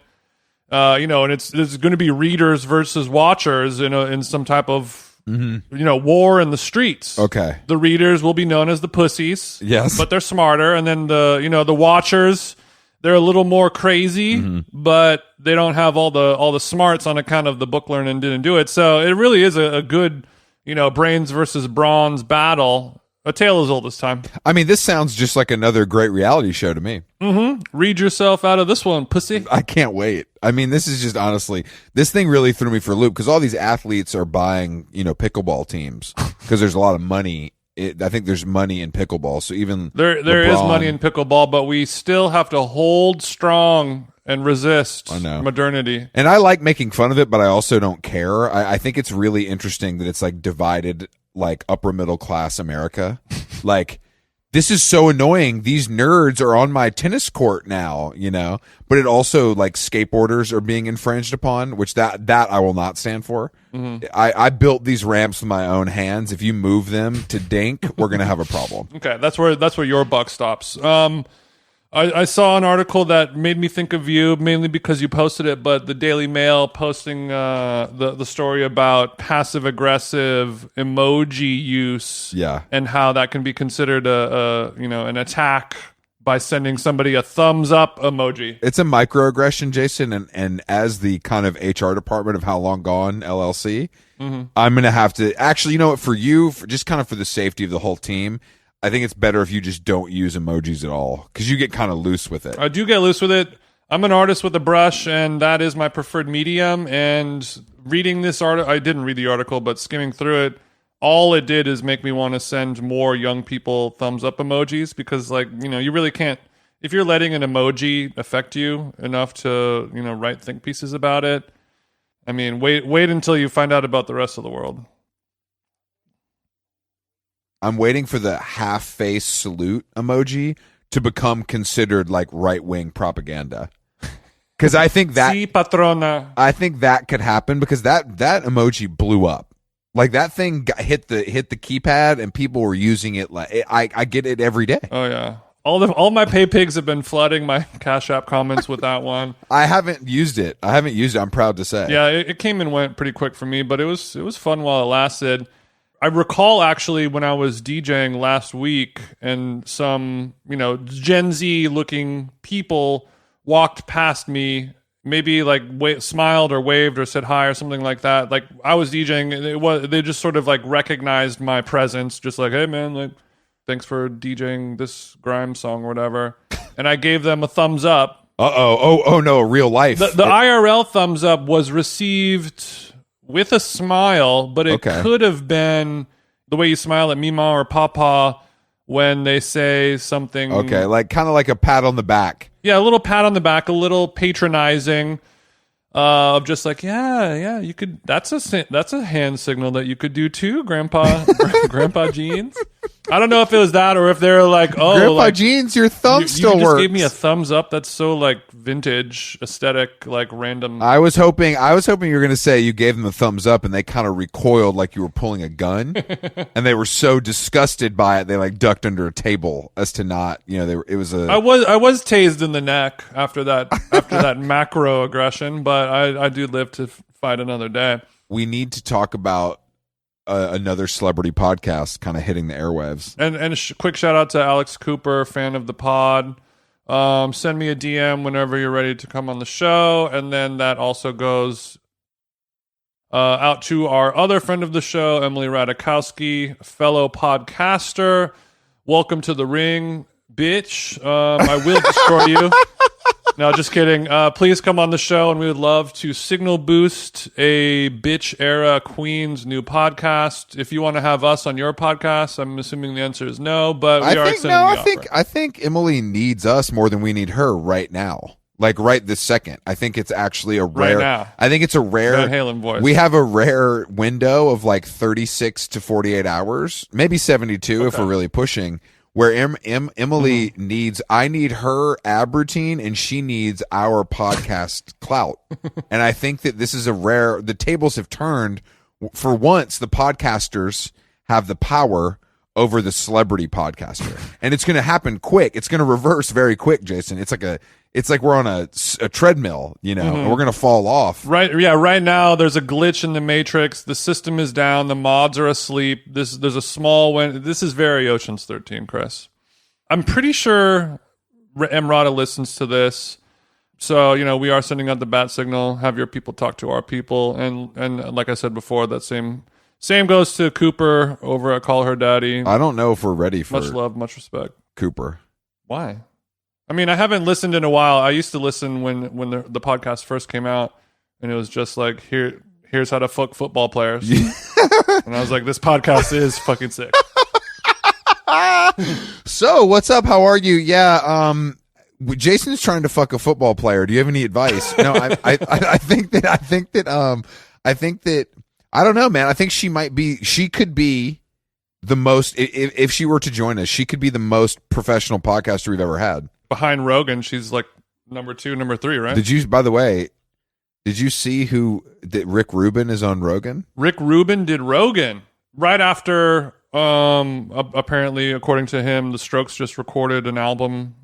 and there's going to be readers versus watchers in some type of, war in the streets. Okay. The readers will be known as the pussies. Yes. But they're smarter. And then the watchers, they're a little more crazy, but they don't have all the smarts on account of the book learning didn't do it. So it really is a good, brains versus bronze battle. a tale as old as time. I mean, this sounds just like another great reality show to me. Read yourself out of this one, pussy. I can't wait. I mean, this is just honestly, this thing really threw me for a loop because all these athletes are buying, pickleball teams because there's a lot of money. I think there's money in pickleball. So even there is money in pickleball, but we still have to hold strong and resist modernity. And I like making fun of it, but I also don't care. I think it's really interesting that it's like divided, like upper middle class America. Like, this is so annoying. These nerds are on my tennis court now, but it also like skateboarders are being infringed upon, which that I will not stand for. I built these ramps with my own hands. If you move them to dink, we're going to have a problem. Okay. That's where your buck stops. I saw an article that made me think of you, mainly because you posted it, but the Daily Mail posting the story about passive-aggressive emoji use, and how that can be considered an attack by sending somebody a thumbs up emoji. It's a microaggression, Jason, and as the kind of HR department of How Long Gone LLC, I'm going to have to actually, for just kind of for the safety of the whole team, I think it's better if you just don't use emojis at all because you get kind of loose with it. I do get loose with it. I'm an artist with a brush, and that is my preferred medium. And reading this article, I didn't read the article, but skimming through it, all it did is make me want to send more young people thumbs up emojis because, you really can't. If you're letting an emoji affect you enough to, write think pieces about it, I mean, wait until you find out about the rest of the world. I'm waiting for the half-face salute emoji to become considered like right-wing propaganda. Because I think that Si, patrona. I think that could happen because that emoji blew up. Like that thing hit the keypad and people were using it like I get it every day. Oh yeah. All my pay pigs have been flooding my Cash App comments with that one. I haven't used it. I'm proud to say. Yeah, it came and went pretty quick for me, but it was fun while it lasted. I recall actually when I was DJing last week and some, Gen Z looking people walked past me, maybe like smiled or waved or said hi or something like that. Like I was DJing, they just sort of like recognized my presence, just like, hey man, like thanks for DJing this grime song or whatever. And I gave them a thumbs up. Oh no, real life. The IRL thumbs up was received with a smile, but it could have been the way you smile at Mima or Papa when they say something. Okay, like kind of like a pat on the back. Yeah, a little pat on the back, a little patronizing, of just like, yeah, you could. That's a hand signal that you could do too, Grandpa, Grandpa Jeans. I don't know if it was that or if they're like, oh, Grandpa Jeans, your thumb still works. You just gave me a thumbs up. That's so like vintage aesthetic, like random. I was hoping you were going to say you gave them a thumbs up and they kind of recoiled like you were pulling a gun, and they were so disgusted by it they like ducked under a table as to not, it was a. I was tased in the neck after that macro aggression, but I do live to fight another day. We need to talk about another celebrity podcast kind of hitting the airwaves. And a quick shout out to Alex Cooper, fan of the pod. Send me a DM whenever you're ready to come on the show. And then that also goes out to our other friend of the show, Emily Radikowski, fellow podcaster. Welcome to the ring, bitch. I will destroy you. No, just kidding. Please come on the show, and we would love to signal boost a bitch era queen's new podcast. If you want to have us on your podcast, I'm assuming the answer is no, but we are extending the offer. I think Emily needs us more than we need her right now. Like right this second. I think it's actually a rare. Right now. I think it's a rare. Van Halen voice. We have a rare window of like 36 to 48 hours, maybe 72 if we're really pushing. Where Emily needs, I need her ab routine and she needs our podcast clout. And I think that this is the tables have turned. For once, the podcasters have the power over the celebrity podcaster. And it's going to happen quick. It's going to reverse very quick, Jason. It's like we're on a treadmill, and we're going to fall off. Right. Yeah. Right now there's a glitch in the matrix. The system is down. The mods are asleep. There's a small this is very Ocean's 13, Chris. I'm pretty sure Emrata listens to this. So, we are sending out the bat signal. Have your people talk to our people. And like I said before, that same Same goes to Cooper over at Call Her Daddy. I don't know if we're ready for Much love, much respect. Cooper. Why? I mean, I haven't listened in a while. I used to listen when the podcast first came out, and it was just like, here's how to fuck football players. And I was like, this podcast is fucking sick. So, what's up? How are you? Yeah, Jason's trying to fuck a football player. Do you have any advice? No, I think that I don't know, man. I think she could be the most, if she were to join us, she could be the most professional podcaster we've ever had. Behind Rogan, she's like number 2, number 3, right? By the way, did you see that Rick Rubin is on Rogan? Rick Rubin did Rogan right after, apparently, according to him, the Strokes just recorded an album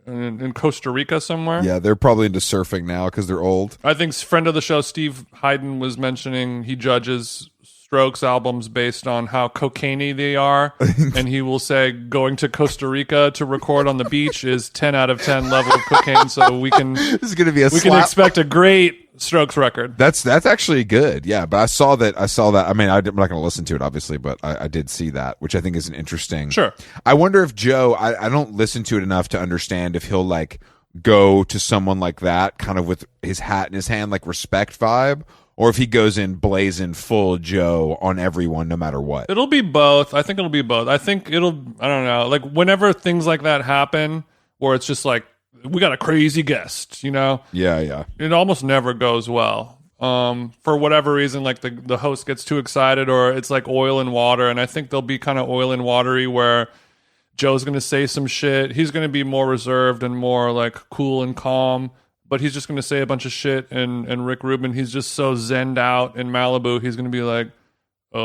in Costa Rica somewhere. Yeah, they're probably into surfing now because they're old. I think friend of the show, Steve Hyden, was mentioning he judges Strokes albums based on how cocaine-y they are, and he will say going to Costa Rica to record on the beach is 10 out of 10 level of cocaine, so we can this is going to be we can expect a great Strokes record. That's actually good. Yeah, but I saw that. I mean, I'm not going to listen to it, obviously, but I did see that, which I think is an interesting. Sure. I wonder if Joe, I don't listen to it enough to understand if he'll like go to someone like that kind of with his hat in his hand, like respect vibe, or if he goes in blazing full Joe on everyone, no matter what. It'll be both. I think it'll be both. I don't know. Like whenever things like that happen, or it's just like, we got a crazy guest, you know? Yeah. It almost never goes well. For whatever reason, like the host gets too excited, or it's like oil and water. And I think they'll be kind of oil and watery where Joe's going to say some shit. He's going to be more reserved and more like cool and calm, but he's just going to say a bunch of shit. And Rick Rubin, he's just so zenned out in Malibu. He's going to be like, I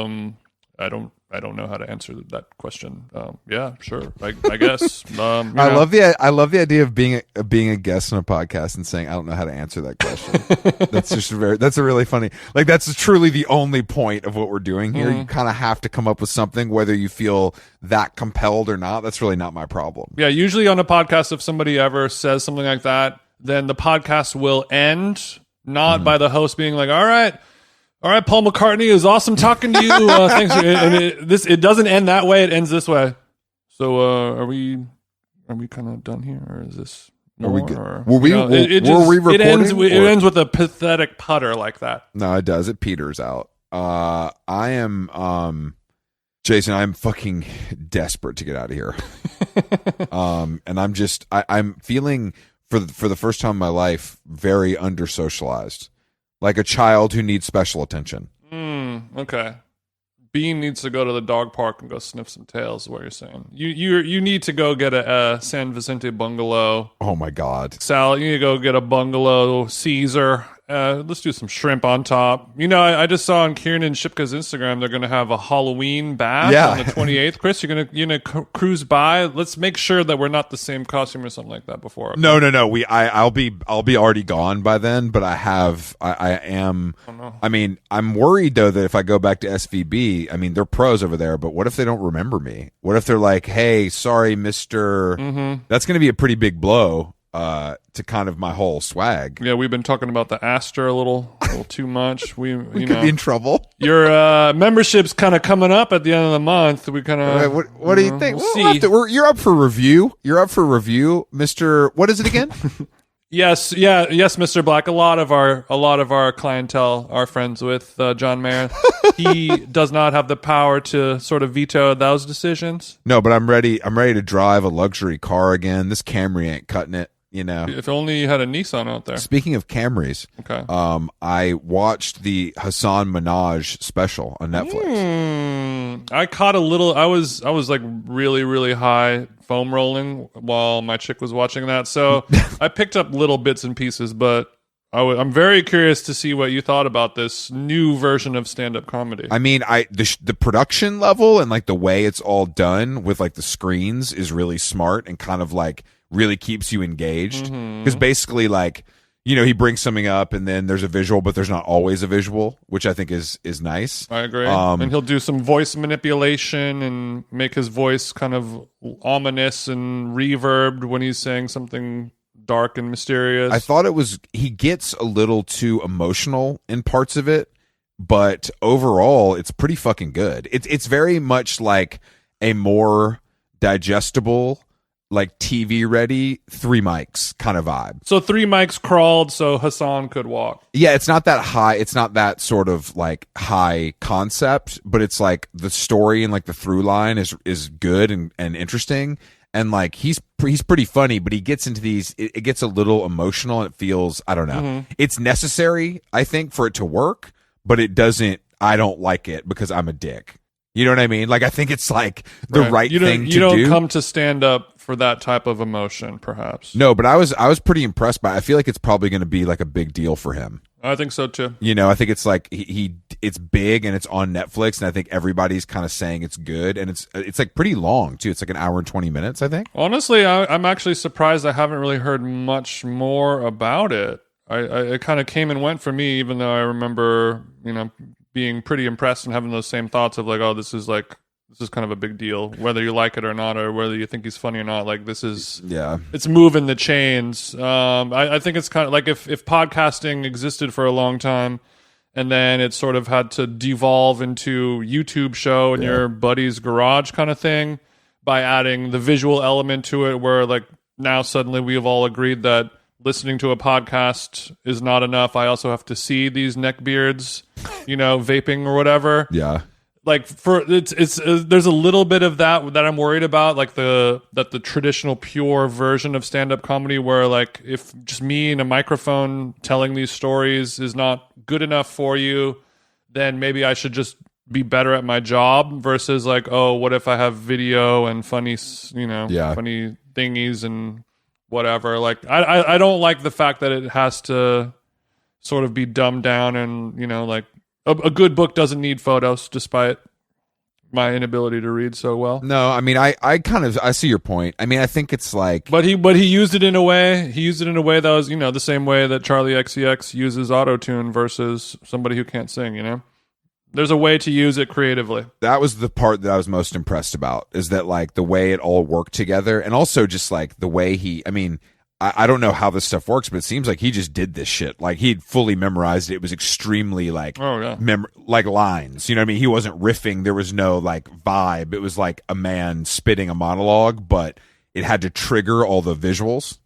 don't know how to answer that question. Yeah, sure. I guess. I love the idea of being a guest on a podcast and saying I don't know how to answer that question. That's a really funny. Like that's truly the only point of what we're doing here. You kind of have to come up with something, whether you feel that compelled or not. That's really not my problem. Yeah, usually on a podcast, if somebody ever says something like that, then the podcast will end not by the host being like, All right, Paul McCartney, it was awesome talking to you. Thanks. It doesn't end that way. It ends this way. So, are we kind of done here, or is this more? Are we good? Were we recording? It ends with a pathetic putter like that. No, it does. It peters out. I am, Jason. I'm fucking desperate to get out of here. And I'm feeling for the first time in my life very under socialized. Like a child who needs special attention. Okay. Bean needs to go to the dog park and go sniff some tails, is what you're saying. You need to go get a San Vicente bungalow. Oh, my God. Sal, you need to go get a bungalow Caesar. Let's do some shrimp on top. You know, I just saw on Kieran and Shipka's Instagram, they're going to have a Halloween bath on the 28th. Chris, you're gonna cruise by. Let's make sure that we're not the same costume or something like that before. Okay? No. I'll be already gone by then. But I am. Oh, no. I mean, I'm worried though that if I go back to SVB, I mean, they're pros over there. But what if they don't remember me? What if they're like, "Hey, sorry, Mister." That's going to be a pretty big blow. To kind of my whole swag. Yeah, we've been talking about the Astor a little too much. We could be in trouble. Your membership's kind of coming up at the end of the month. We kind of. What do you think? We'll see. You're up for review. You're up for review, Mr. What is it again? Yes, Mr. Black. A lot of our clientele are friends with John Mayer. He does not have the power to sort of veto those decisions. No, but I'm ready. I'm ready to drive a luxury car again. This Camry ain't cutting it. You know, if only you had a Nissan out there. Speaking of Camrys, okay. I watched the Hassan Minhaj special on Netflix. I caught a little. I was like really, really high foam rolling while my chick was watching that. So I picked up little bits and pieces, but I'm very curious to see what you thought about this new version of stand-up comedy. I mean, the production level and like the way it's all done with like the screens is really smart and kind of like really keeps you engaged. Because basically, like, you know, he brings something up and then there's a visual, but there's not always a visual, which I think is nice. I agree. And he'll do some voice manipulation and make his voice kind of ominous and reverbed when he's saying something dark and mysterious. I thought he gets a little too emotional in parts of it, but overall it's pretty fucking good. It's very much like a more digestible, like TV ready 3 mics kind of vibe. So 3 mics crawled so Hassan could walk. Yeah, it's not that high. It's not that sort of like high concept, but it's like the story and like the through line is good and interesting. And like he's pretty funny, but he gets into these. It gets a little emotional, and it feels, I don't know. It's necessary, I think, for it to work, but it doesn't. I don't like it because I'm a dick. You know what I mean? Like I think it's like the right thing to do. You don't come to stand up for that type of emotion, perhaps. No, but I was pretty impressed by it. I feel like it's probably going to be like a big deal for him. I think so too. You know, I think it's like it's big and it's on Netflix, and I think everybody's kind of saying it's good, and it's like pretty long too. It's like an hour and 20 minutes, I think. Honestly, I'm actually surprised I haven't really heard much more about it. It kind of came and went for me, even though I remember, being pretty impressed and having those same thoughts of like, oh, this is kind of a big deal, whether you like it or not, or whether you think he's funny or not. Like it's moving the chains. I think it's kind of like if podcasting existed for a long time and then it sort of had to devolve into YouTube show in your buddy's garage kind of thing by adding the visual element to it, where like now suddenly we have all agreed that listening to a podcast is not enough. I also have to see these neckbeards, vaping or whatever. Yeah. Like there's a little bit of that I'm worried about, like the traditional pure version of stand-up comedy, where like if just me and a microphone telling these stories is not good enough for you, then maybe I should just be better at my job, versus like, oh, what if I have video and funny funny thingies and whatever. Like I don't like the fact that it has to sort of be dumbed down, and like a good book doesn't need photos, despite my inability to read so well. No, I mean I see your point. I mean, I think it's like, but he used it in a way. He used it in a way that was the same way that Charlie XCX uses auto-tune versus somebody who can't sing. There's a way to use it creatively. That was the part that I was most impressed about, is that like the way it all worked together, and also just like the way I don't know how this stuff works, but it seems like he just did this shit. Like he'd fully memorized it. It was extremely like, like lines, you know what I mean? He wasn't riffing. There was no like vibe. It was like a man spitting a monologue, but it had to trigger all the visuals,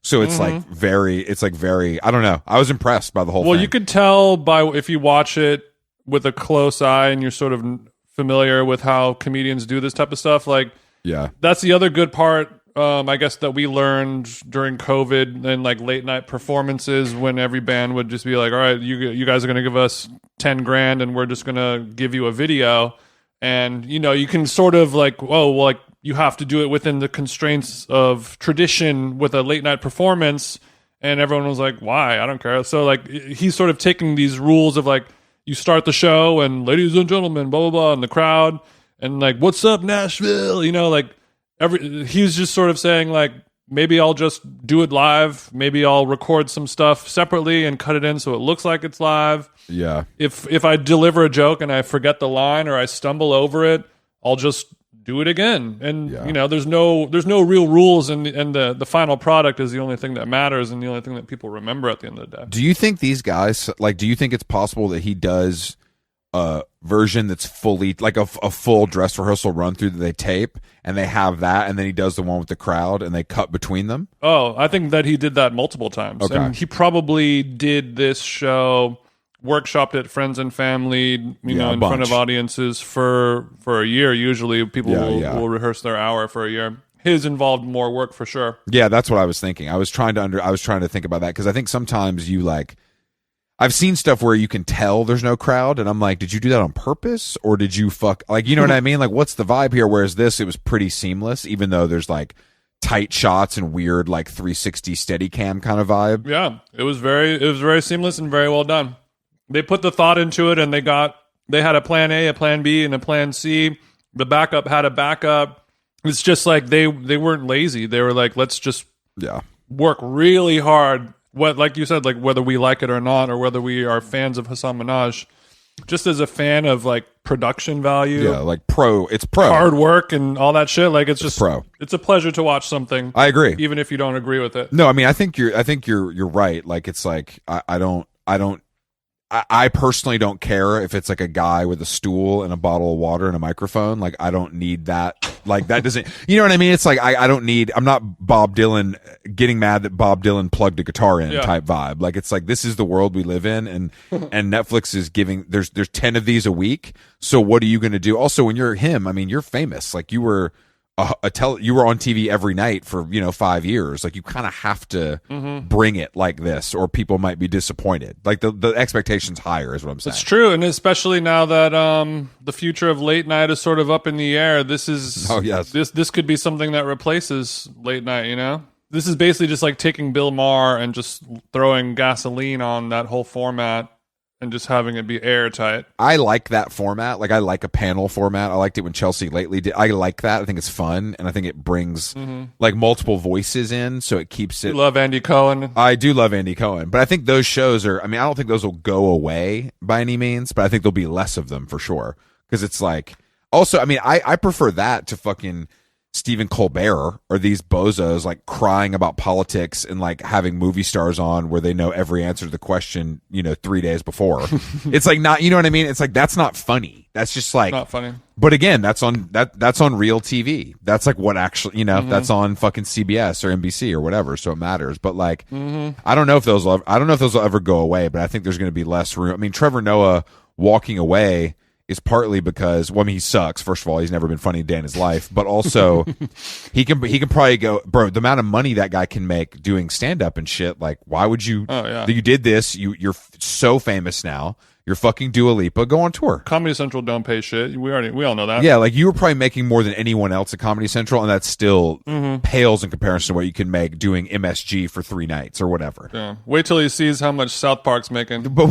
So it's like very, I don't know. I was impressed by the whole thing. Well, you could tell if you watch it with a close eye and you're sort of familiar with how comedians do this type of stuff. Like, yeah, that's the other good part. I guess that we learned during COVID and like late night performances, when every band would just be like, all right, you guys are going to give us 10 grand and we're just going to give you a video. And, you can sort of like, you have to do it within the constraints of tradition with a late night performance. And everyone was like, why? I don't care. So like, he's sort of taking these rules of like, you start the show and ladies and gentlemen, blah, blah, blah, in the crowd. And like, what's up, Nashville? Like he's just sort of saying like, maybe I'll just do it live. Maybe I'll record some stuff separately and cut it in so it looks like it's live. Yeah. If I deliver a joke and I forget the line or I stumble over it, I'll just do it again. And there's no real rules, and the final product is the only thing that matters and the only thing that people remember at the end of the day. Do you think these guys, like, do you think it's possible that he does a version that's fully like a full dress rehearsal run through that they tape and they have that, and then he does the one with the crowd and they cut between them? Oh, I think that he did that multiple times. Okay. And he probably did this show, workshopped it, friends and family, in front of audiences for a year. Usually people will rehearse their hour for a year. His involved more work for sure. Yeah, that's what I was thinking. I was trying to think about that, because I think sometimes I've seen stuff where you can tell there's no crowd, and I'm like, did you do that on purpose, or did you what I mean? Like, what's the vibe here? Whereas this, it was pretty seamless, even though there's like tight shots and weird like 360 Steadicam kind of vibe. Yeah, it was very seamless and very well done. They put the thought into it, and they had a plan A, a plan B, and a plan C. The backup had a backup. It's just like they weren't lazy. They were like, let's just work really hard. Like you said, like whether we like it or not, or whether we are fans of Hassan Minhaj, just as a fan of like production value, like it's pro hard work and all that shit. Like it's just pro. It's a pleasure to watch something. I agree, even if you don't agree with it. No, I mean I think you're right. Like it's like I don't I personally don't care if it's like a guy with a stool and a bottle of water and a microphone. Like, I don't need that. Like, that doesn't, you know what I mean? It's like, I don't need, I'm not Bob Dylan getting mad that Bob Dylan plugged a guitar in type vibe. Like, it's like, this is the world we live in, and Netflix is giving, there's 10 of these a week. So what are you going to do? Also, when you're him, I mean, you're famous. Like, you were you were on TV every night for 5 years. Like, you kind of have to bring it like this, or people might be disappointed. Like, the expectation's higher, is what I'm saying. It's true, and especially now that the future of late night is sort of up in the air. This is this could be something that replaces late night. You know, this is basically just like taking Bill Maher and just throwing gasoline on that whole format and just having it be airtight. I like that format. Like, I like a panel format. I liked it when Chelsea lately did. I like that. I think it's fun, and I think it brings like multiple voices in, so it keeps it. You love Andy Cohen. I do love Andy Cohen, but I think those shows are. I mean, I don't think those will go away by any means, but I think there'll be less of them for sure. Because it's like, also, I mean, I prefer that to fucking Stephen Colbert or these bozos like crying about politics and like having movie stars on where they know every answer to the question, 3 days before. It's like, not, you know what I mean? It's like, that's not funny. That's just like not funny. But again, that's on real TV. That's like what actually, that's on fucking CBS or NBC or whatever. So it matters. But like, I don't know if those will ever go away, but I think there's going to be less room. I mean, Trevor Noah walking away is partly because, well, I mean, he sucks. First of all, he's never been funny a day in his life, but also he can probably go, bro, the amount of money that guy can make doing stand up and shit. Like, why would you, you did this. You're so famous now. You're fucking Dua Lipa. Go on tour. Comedy Central don't pay shit. We all know that. Yeah, like you were probably making more than anyone else at Comedy Central, and that still pales in comparison to what you can make doing MSG for 3 nights or whatever. Yeah. Wait till he sees how much South Park's making. But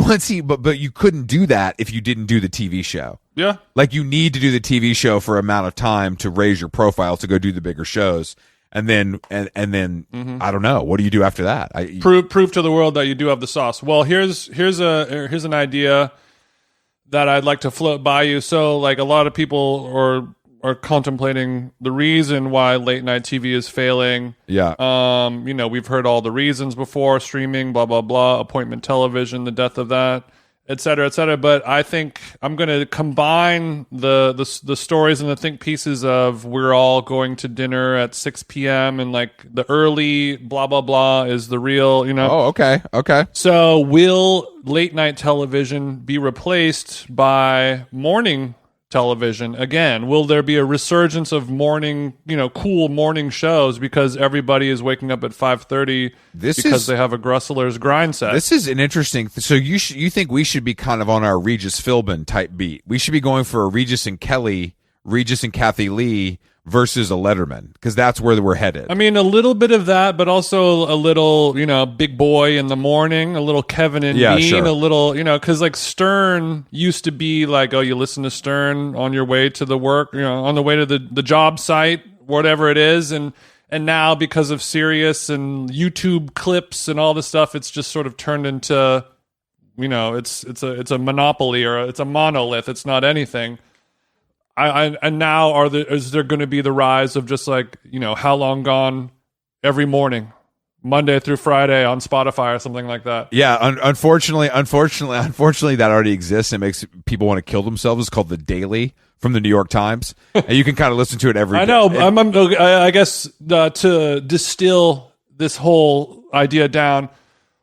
but you couldn't do that if you didn't do the TV show. Yeah. Like, you need to do the TV show for amount of time to raise your profile to go do the bigger shows. And then I don't know. What do you do after that? Prove to the world that you do have the sauce. Well, here's an idea that I'd like to float by you. So, like, a lot of people are contemplating the reason why late night TV is failing. Yeah. We've heard all the reasons before: streaming, blah blah blah, appointment television, the death of that, et cetera, et cetera. But I think I'm going to combine the stories and the think pieces of we're all going to dinner at 6 p.m. and like the early blah, blah, blah is the real, Oh, okay. Okay. So will late night television be replaced by morning television again? Will there be a resurgence of morning, cool morning shows because everybody is waking up at 5:30 because they have a Grusseler's grind set? This is an interesting. So you think we should be kind of on our Regis Philbin type beat? We should be going for a Regis and Kathy Lee versus a Letterman, because that's where we're headed. I mean, a little bit of that, but also a little, Big Boy in the morning, a little Kevin and Bean, sure. A little, because like Stern used to be like, oh, you listen to Stern on your way to the work, on the way to the job site, whatever it is, and now because of Sirius and YouTube clips and all this stuff, it's just sort of turned into, it's a monopoly, or it's a monolith. It's not anything. And now is there going to be the rise of just like, How Long Gone every morning, Monday through Friday on Spotify or something like that? Yeah, unfortunately, that already exists. It makes people want to kill themselves. It's called The Daily from the New York Times, and you can kind of listen to it every day. I know. I guess to distill this whole idea down,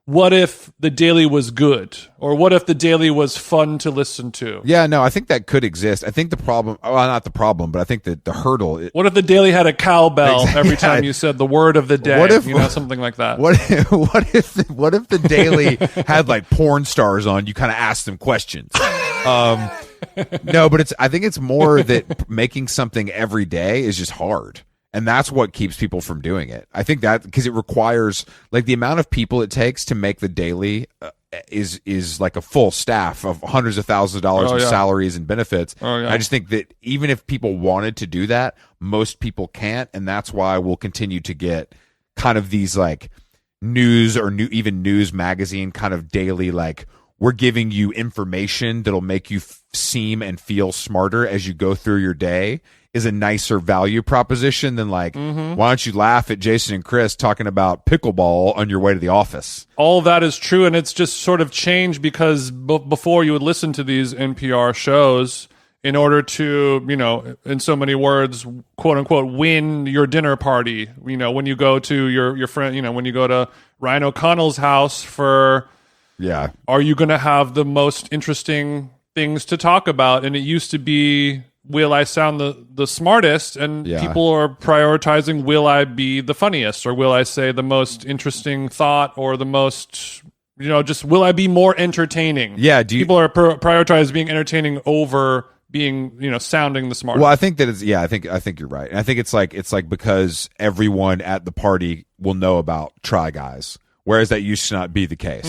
what if The Daily was good? Or what if The Daily was fun to listen to? Yeah, no, I think that could exist. I think the problem, well, not the problem, but I think that the hurdle. What if The Daily had a cowbell every time you said the word of the day? What if, something like that? What if The Daily had like porn stars on? You kind of ask them questions. No, but I think it's more that making something every day is just hard. And that's what keeps people from doing it. I think that because it requires, like, the amount of people it takes to make The Daily is like a full staff of hundreds of thousands of dollars in salaries and benefits. I just think that even if people wanted to do that, most people can't, and that's why we'll continue to get kind of these like news or even news magazine kind of daily like we're giving you information that'll make you seem and feel smarter as you go through your day is a nicer value proposition than like, why don't you laugh at Jason and Chris talking about pickleball on your way to the office? All of that is true, and it's just sort of changed because before you would listen to these NPR shows in order to, you know, in so many words, quote unquote, win your dinner party. You know, when you go to your friend, you know, when you go to Ryan O'Connell's house for, are you going to have the most interesting things to talk about? And it used to be, will I sound the smartest? And people are prioritizing, will I be the funniest? Or will I say the most interesting thought or the most, you know, just will I be more entertaining? Yeah. People are prioritizing being entertaining over being, you know, sounding the smartest. Well, I think that it's, I think you're right. And I think it's like because everyone at the party will know about Try Guys. Whereas that used to not be the case.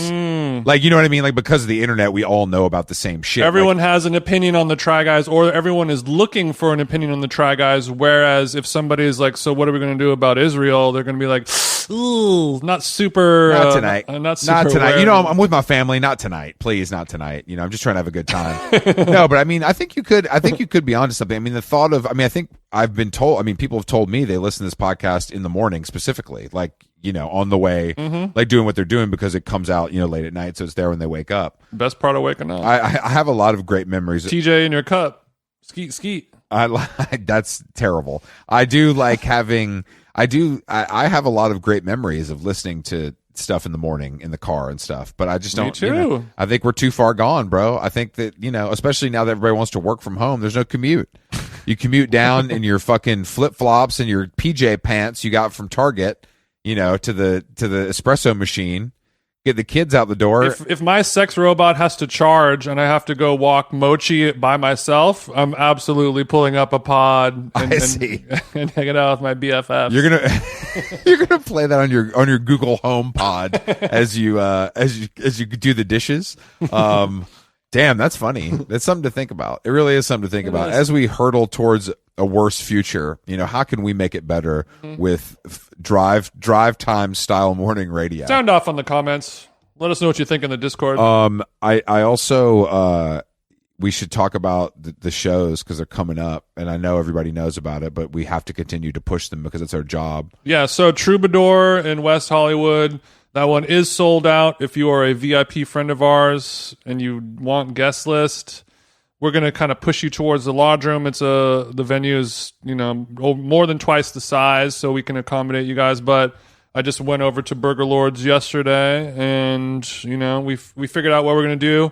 Like, you know what I mean? Like, because of the internet, we all know about the same shit. Everyone has an opinion on the Try Guys, or everyone is looking for an opinion on the Try Guys. Whereas if somebody is like, so what are we going to do about Israel? They're going to be like, ooh, not super. Not tonight. Not super. Not tonight. You know, I'm with my family. Not tonight. Please, not tonight. You know, I'm just trying to have a good time. No, but I mean, I think you could be onto something. I mean, the thought of, I think I've been told, people have told me they listen to this podcast in the morning specifically. Like, you know, on the way, like doing what they're doing because it comes out, you know, late at night. So it's there when they wake up. Best part of waking up. I have a lot of great memories. TJ in your cup. Skeet. That's terrible. I do like having, I have a lot of great memories of listening to stuff in the morning in the car and stuff, but I just don't, Me too. You know, I think we're too far gone, bro. I think that, you know, especially now that everybody wants to work from home, there's no commute. You commute down in your fucking flip flops and your PJ pants you got from Target, you know, to the espresso machine, get the kids out the door. If my sex robot has to charge and I have to go walk Mochi by myself, I'm absolutely pulling up a pod and hanging out with my BFFs. You're gonna play that on your Google Home Pod as you do the dishes. Damn, that's funny. That's something to think about. It really is something to think about as we hurtle towards a worse future. You know, how can we make it better with drive time style morning radio? Sound off on the comments. Let us know what you think in the Discord. I also we should talk about the shows because they're coming up, and I know everybody knows about it, but we have to continue to push them because it's our job. Yeah. So Troubadour in West Hollywood. That one is sold out. If you are a VIP friend of ours and you want guest list, we're going to kind of push you towards the lodge room. It's the venue is, you know, more than twice the size, so we can accommodate you guys. But I just went over to Burger Lords yesterday, and you know, we figured out what we're going to do.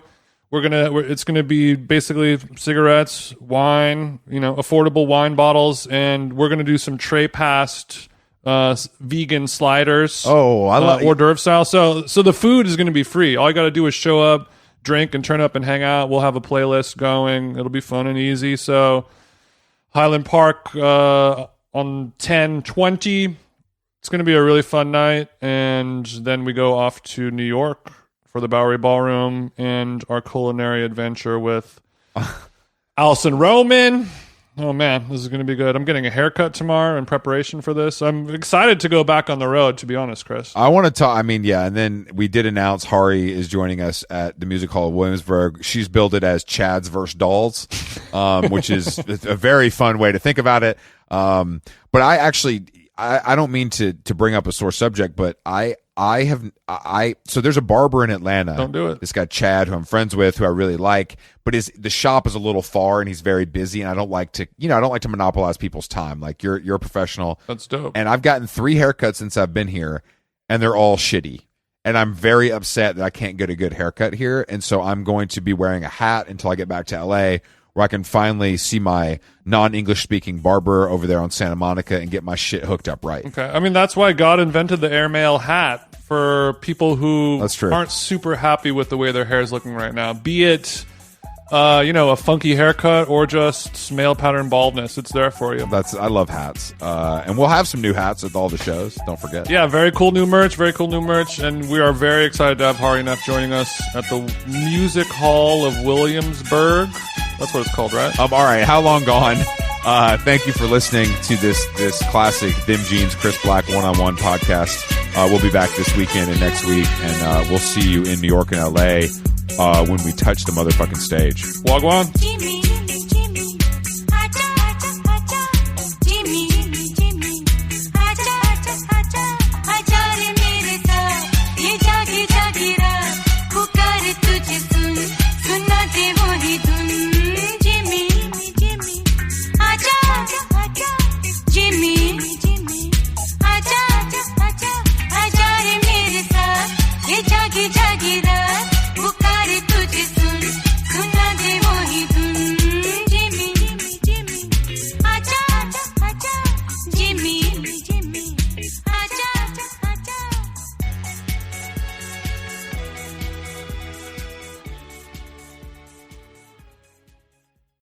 It's going to be basically cigarettes, wine, you know, affordable wine bottles, and we're going to do some tray passed vegan sliders. Oh, I love hors d'oeuvre style. So the food is going to be free. All you got to do is show up, drink, and turn up and hang out. We'll have a playlist going. It'll be fun and easy. So Highland Park on 10/20. It's going to be a really fun night, and then we go off to New York for the Bowery Ballroom and our culinary adventure with Alison Roman. Oh, man, this is going to be good. I'm getting a haircut tomorrow in preparation for this. I'm excited to go back on the road, to be honest, Chris. I want to talk. I mean, yeah, and then we did announce Hari is joining us at the Music Hall of Williamsburg. She's billed it as Chad's versus Dolls, which is a very fun way to think about it. But I actually, I don't mean to bring up a sore subject, but so there's a barber in Atlanta. Don't do it. This guy Chad, who I'm friends with, who I really like, but the shop is a little far and he's very busy, and I don't like to monopolize people's time. Like you're a professional. That's dope. And I've gotten 3 haircuts since I've been here, and they're all shitty. And I'm very upset that I can't get a good haircut here, and so I'm going to be wearing a hat until I get back to LA, where I can finally see my non-English speaking barber over there on Santa Monica and get my shit hooked up right. Okay. I mean, that's why God invented the airmail hat for people who aren't super happy with the way their hair is looking right now. Be it, a funky haircut or just male pattern baldness. It's there for you. I love hats. And we'll have some new hats at all the shows. Don't forget. Yeah, very cool new merch. And we are very excited to have Hari Neff joining us at the Music Hall of Williamsburg. That's what it's called, right? All right. How long gone? Thank you for listening to this classic Dim Jeans Chris Black one-on-one podcast. We'll be back this weekend and next week, and we'll see you in New York and LA when we touch the motherfucking stage. Wagwan.